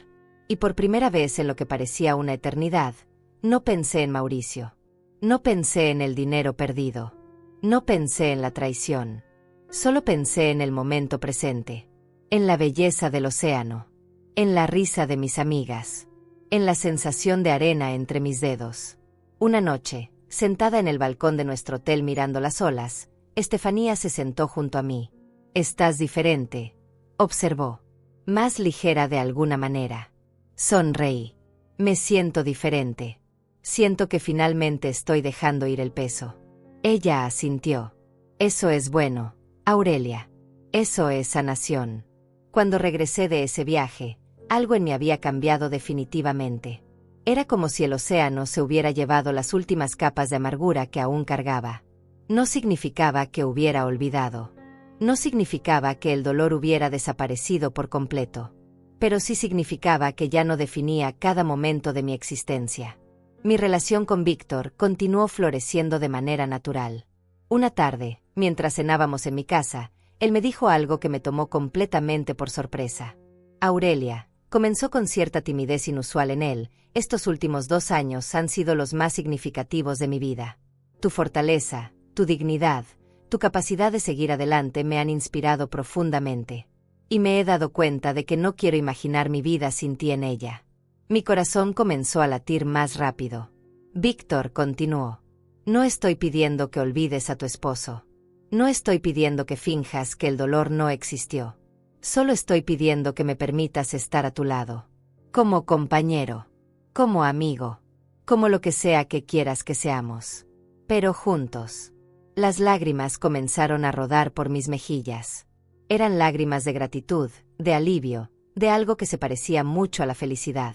Speaker 1: Y por primera vez en lo que parecía una eternidad, no pensé en Mauricio. No pensé en el dinero perdido. No pensé en la traición. Solo pensé en el momento presente. En la belleza del océano. En la risa de mis amigas. En la sensación de arena entre mis dedos. Una noche, sentada en el balcón de nuestro hotel mirando las olas, Estefanía se sentó junto a mí. «Estás diferente», observó. «Más ligera de alguna manera». Sonreí. «Me siento diferente. Siento que finalmente estoy dejando ir el peso». Ella asintió. «Eso es bueno, Aurelia. Eso es sanación». Cuando regresé de ese viaje, algo en mí había cambiado definitivamente. Era como si el océano se hubiera llevado las últimas capas de amargura que aún cargaba. No significaba que hubiera olvidado. No significaba que el dolor hubiera desaparecido por completo. Pero sí significaba que ya no definía cada momento de mi existencia. Mi relación con Víctor continuó floreciendo de manera natural. Una tarde, mientras cenábamos en mi casa, él me dijo algo que me tomó completamente por sorpresa. Aurelia, comenzó con cierta timidez inusual en él, estos últimos 2 años han sido los más significativos de mi vida. Tu fortaleza, tu dignidad, tu capacidad de seguir adelante me han inspirado profundamente. Y me he dado cuenta de que no quiero imaginar mi vida sin ti en ella. Mi corazón comenzó a latir más rápido. Víctor continuó. No estoy pidiendo que olvides a tu esposo. No estoy pidiendo que finjas que el dolor no existió. Solo estoy pidiendo que me permitas estar a tu lado. Como compañero. Como amigo. Como lo que sea que quieras que seamos. Pero juntos. Las lágrimas comenzaron a rodar por mis mejillas. Eran lágrimas de gratitud, de alivio, de algo que se parecía mucho a la felicidad.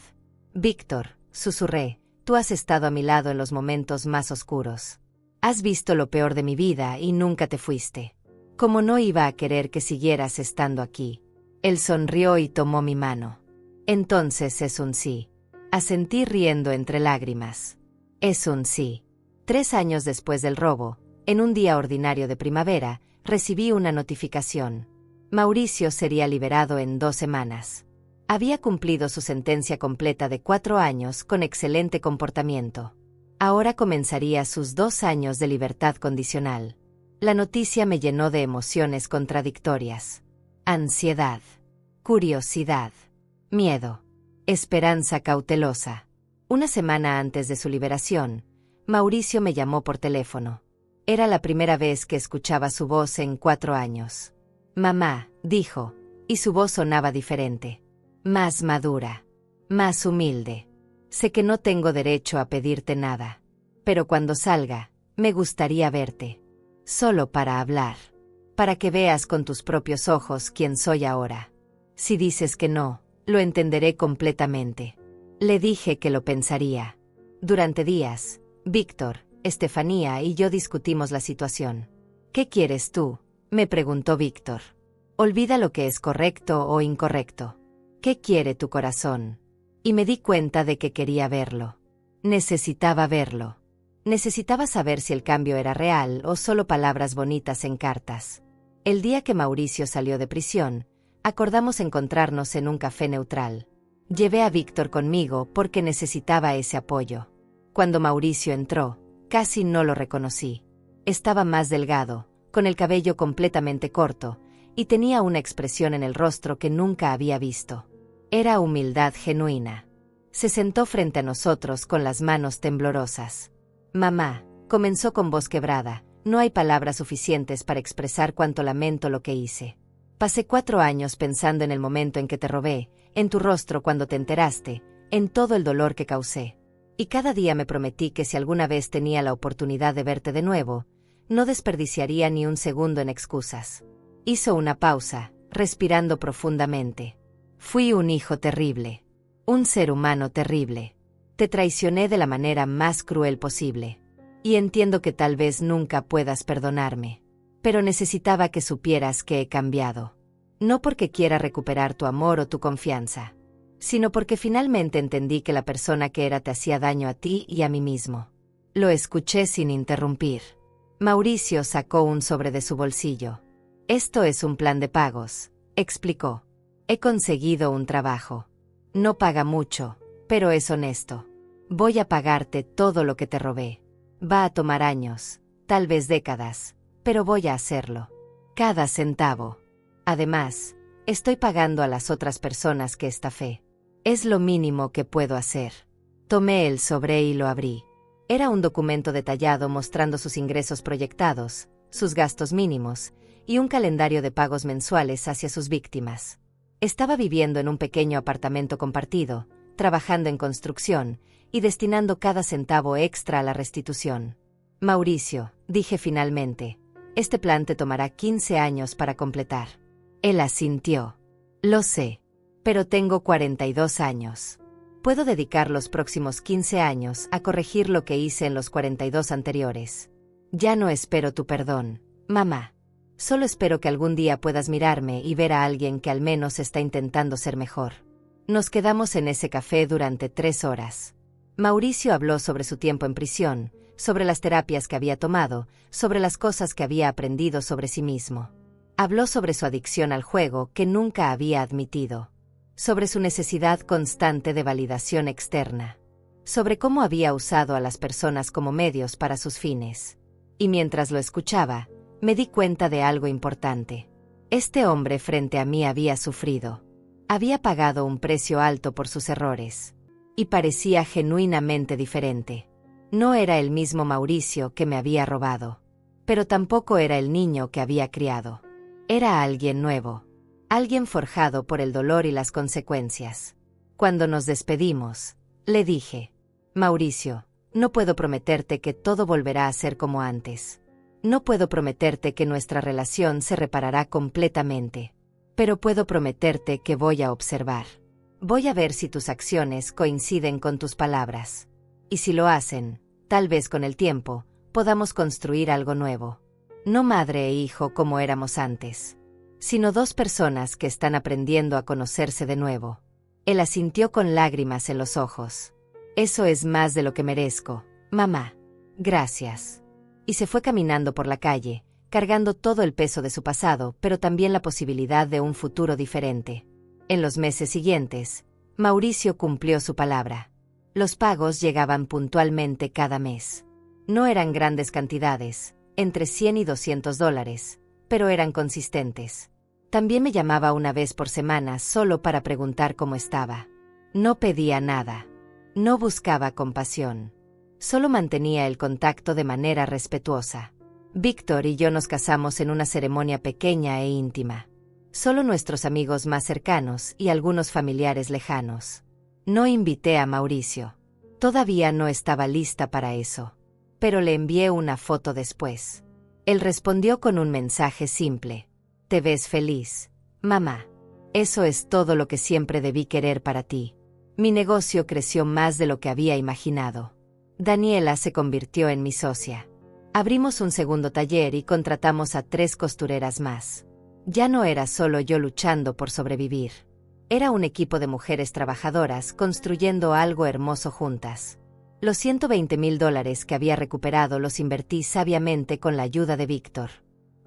Speaker 1: Víctor, susurré, tú has estado a mi lado en los momentos más oscuros. Has visto lo peor de mi vida y nunca te fuiste. ¿Cómo no iba a querer que siguieras estando aquí? Él sonrió y tomó mi mano. Entonces es un sí. Asentí riendo entre lágrimas. Es un sí. 3 años después del robo, en un día ordinario de primavera, recibí una notificación. Mauricio sería liberado en 2 semanas. Había cumplido su sentencia completa de 4 años con excelente comportamiento. Ahora comenzaría sus 2 años de libertad condicional. La noticia me llenó de emociones contradictorias. Ansiedad. Curiosidad. Miedo. Esperanza cautelosa. Una semana antes de su liberación, Mauricio me llamó por teléfono. Era la primera vez que escuchaba su voz en 4 años. Mamá, dijo, y su voz sonaba diferente. Más madura. Más humilde. Sé que no tengo derecho a pedirte nada. Pero cuando salga, me gustaría verte. Solo para hablar. Para que veas con tus propios ojos quién soy ahora. Si dices que no, lo entenderé completamente. Le dije que lo pensaría. Durante días, Víctor, Estefanía y yo discutimos la situación. ¿Qué quieres tú?, me preguntó Víctor. Olvida lo que es correcto o incorrecto. ¿Qué quiere tu corazón? Y me di cuenta de que quería verlo. Necesitaba verlo. Necesitaba saber si el cambio era real o solo palabras bonitas en cartas. El día que Mauricio salió de prisión, acordamos encontrarnos en un café neutral. Llevé a Víctor conmigo porque necesitaba ese apoyo. Cuando Mauricio entró, casi no lo reconocí. Estaba más delgado, con el cabello completamente corto, y tenía una expresión en el rostro que nunca había visto. Era humildad genuina. Se sentó frente a nosotros con las manos temblorosas. Mamá, comenzó con voz quebrada, no hay palabras suficientes para expresar cuánto lamento lo que hice. Pasé 4 años pensando en el momento en que te robé, en tu rostro cuando te enteraste, en todo el dolor que causé. Y cada día me prometí que si alguna vez tenía la oportunidad de verte de nuevo, no desperdiciaría ni un segundo en excusas. Hizo una pausa, respirando profundamente. Fui un hijo terrible. Un ser humano terrible. Te traicioné de la manera más cruel posible. Y entiendo que tal vez nunca puedas perdonarme. Pero necesitaba que supieras que he cambiado. No porque quiera recuperar tu amor o tu confianza, sino porque finalmente entendí que la persona que era te hacía daño a ti y a mí mismo. Lo escuché sin interrumpir. Mauricio sacó un sobre de su bolsillo. Esto es un plan de pagos, explicó. He conseguido un trabajo. No paga mucho, pero es honesto. Voy a pagarte todo lo que te robé. Va a tomar años, tal vez décadas, pero voy a hacerlo. Cada centavo. Además, estoy pagando a las otras personas que estafé. Es lo mínimo que puedo hacer. Tomé el sobre y lo abrí. Era un documento detallado mostrando sus ingresos proyectados, sus gastos mínimos, y un calendario de pagos mensuales hacia sus víctimas. Estaba viviendo en un pequeño apartamento compartido, trabajando en construcción, y destinando cada centavo extra a la restitución. Mauricio, dije finalmente, este plan te tomará 15 años para completar. Él asintió. Lo sé. Pero tengo 42 años. Puedo dedicar los próximos 15 años a corregir lo que hice en los 42 anteriores. Ya no espero tu perdón, mamá. Solo espero que algún día puedas mirarme y ver a alguien que al menos está intentando ser mejor. Nos quedamos en ese café durante 3 horas. Mauricio habló sobre su tiempo en prisión, sobre las terapias que había tomado, sobre las cosas que había aprendido sobre sí mismo. Habló sobre su adicción al juego que nunca había admitido, sobre su necesidad constante de validación externa, sobre cómo había usado a las personas como medios para sus fines. Y mientras lo escuchaba, me di cuenta de algo importante. Este hombre frente a mí había sufrido. Había pagado un precio alto por sus errores. Y parecía genuinamente diferente. No era el mismo Mauricio que me había robado. Pero tampoco era el niño que había criado. Era alguien nuevo. Alguien forjado por el dolor y las consecuencias. Cuando nos despedimos, le dije: Mauricio, no puedo prometerte que todo volverá a ser como antes. No puedo prometerte que nuestra relación se reparará completamente. Pero puedo prometerte que voy a observar. Voy a ver si tus acciones coinciden con tus palabras. Y si lo hacen, tal vez con el tiempo, podamos construir algo nuevo. No madre e hijo como éramos antes, sino 2 personas que están aprendiendo a conocerse de nuevo. Él asintió con lágrimas en los ojos. Eso es más de lo que merezco, mamá. Gracias. Y se fue caminando por la calle, cargando todo el peso de su pasado, pero también la posibilidad de un futuro diferente. En los meses siguientes, Mauricio cumplió su palabra. Los pagos llegaban puntualmente cada mes. No eran grandes cantidades, entre $100 y $200, pero eran consistentes. También me llamaba una vez por semana solo para preguntar cómo estaba. No pedía nada. No buscaba compasión. Solo mantenía el contacto de manera respetuosa. Víctor y yo nos casamos en una ceremonia pequeña e íntima. Solo nuestros amigos más cercanos y algunos familiares lejanos. No invité a Mauricio. Todavía no estaba lista para eso. Pero le envié una foto después. Él respondió con un mensaje simple: Te ves feliz, mamá. Eso es todo lo que siempre debí querer para ti. Mi negocio creció más de lo que había imaginado. Daniela se convirtió en mi socia. Abrimos un segundo taller y contratamos a 3 costureras más. Ya no era solo yo luchando por sobrevivir. Era un equipo de mujeres trabajadoras construyendo algo hermoso juntas. Los $120,000 que había recuperado los invertí sabiamente con la ayuda de Víctor.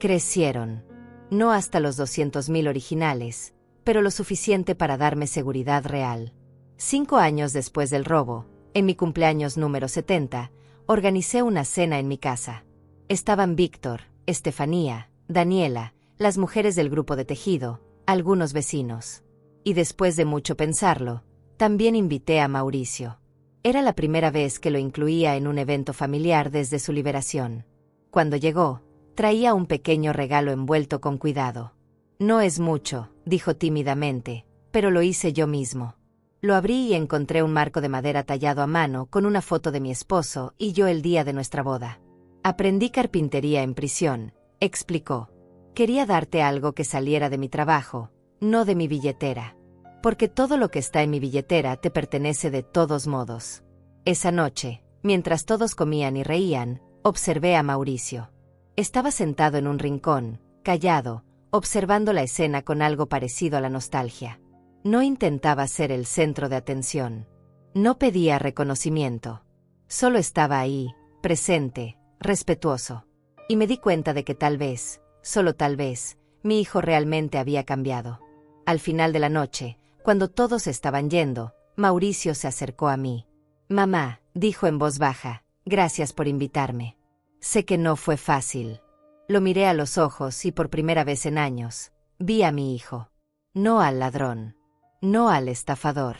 Speaker 1: Crecieron. No hasta los 200,000 originales, pero lo suficiente para darme seguridad real. 5 años después del robo, en mi cumpleaños número 70, organicé una cena en mi casa. Estaban Víctor, Estefanía, Daniela, las mujeres del grupo de tejido, algunos vecinos. Y después de mucho pensarlo, también invité a Mauricio. Era la primera vez que lo incluía en un evento familiar desde su liberación. Cuando llegó, traía un pequeño regalo envuelto con cuidado. No es mucho, dijo tímidamente, pero lo hice yo mismo. Lo abrí y encontré un marco de madera tallado a mano con una foto de mi esposo y yo el día de nuestra boda. Aprendí carpintería en prisión, explicó. Quería darte algo que saliera de mi trabajo, no de mi billetera. Porque todo lo que está en mi billetera te pertenece de todos modos. Esa noche, mientras todos comían y reían, observé a Mauricio. Estaba sentado en un rincón, callado, observando la escena con algo parecido a la nostalgia. No intentaba ser el centro de atención. No pedía reconocimiento. Solo estaba ahí, presente, respetuoso. Y me di cuenta de que tal vez, solo tal vez, mi hijo realmente había cambiado. Al final de la noche, cuando todos estaban yendo, Mauricio se acercó a mí. Mamá, dijo en voz baja, gracias por invitarme. Sé que no fue fácil. Lo miré a los ojos y por primera vez en años, vi a mi hijo. No al ladrón. No al estafador.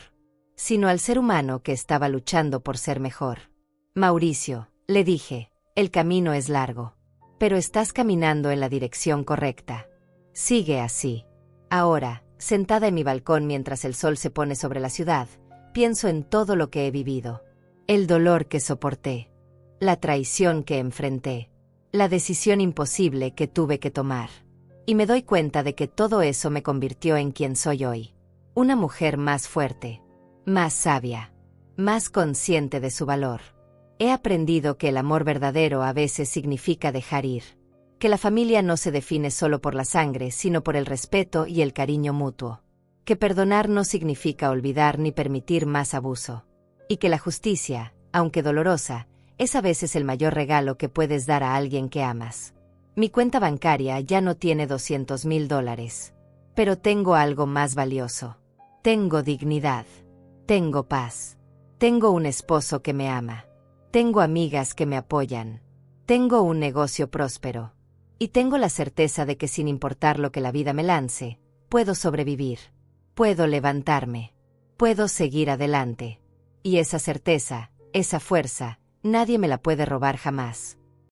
Speaker 1: Sino al ser humano que estaba luchando por ser mejor. Mauricio, le dije, el camino es largo. Pero estás caminando en la dirección correcta. Sigue así. Ahora, sentada en mi balcón mientras el sol se pone sobre la ciudad, pienso en todo lo que he vivido. El dolor que soporté. La traición que enfrenté. La decisión imposible que tuve que tomar. Y me doy cuenta de que todo eso me convirtió en quien soy hoy. Una mujer más fuerte, más sabia, más consciente de su valor. He aprendido que el amor verdadero a veces significa dejar ir. Que la familia no se define solo por la sangre, sino por el respeto y el cariño mutuo. Que perdonar no significa olvidar ni permitir más abuso. Y que la justicia, aunque dolorosa, es a veces el mayor regalo que puedes dar a alguien que amas. Mi cuenta bancaria ya no tiene $200,000. Pero tengo algo más valioso. Tengo dignidad. Tengo paz. Tengo un esposo que me ama. Tengo amigas que me apoyan. Tengo un negocio próspero. Y tengo la certeza de que sin importar lo que la vida me lance, puedo sobrevivir. Puedo levantarme. Puedo seguir adelante. Y esa certeza, esa fuerza, nadie me la puede robar jamás.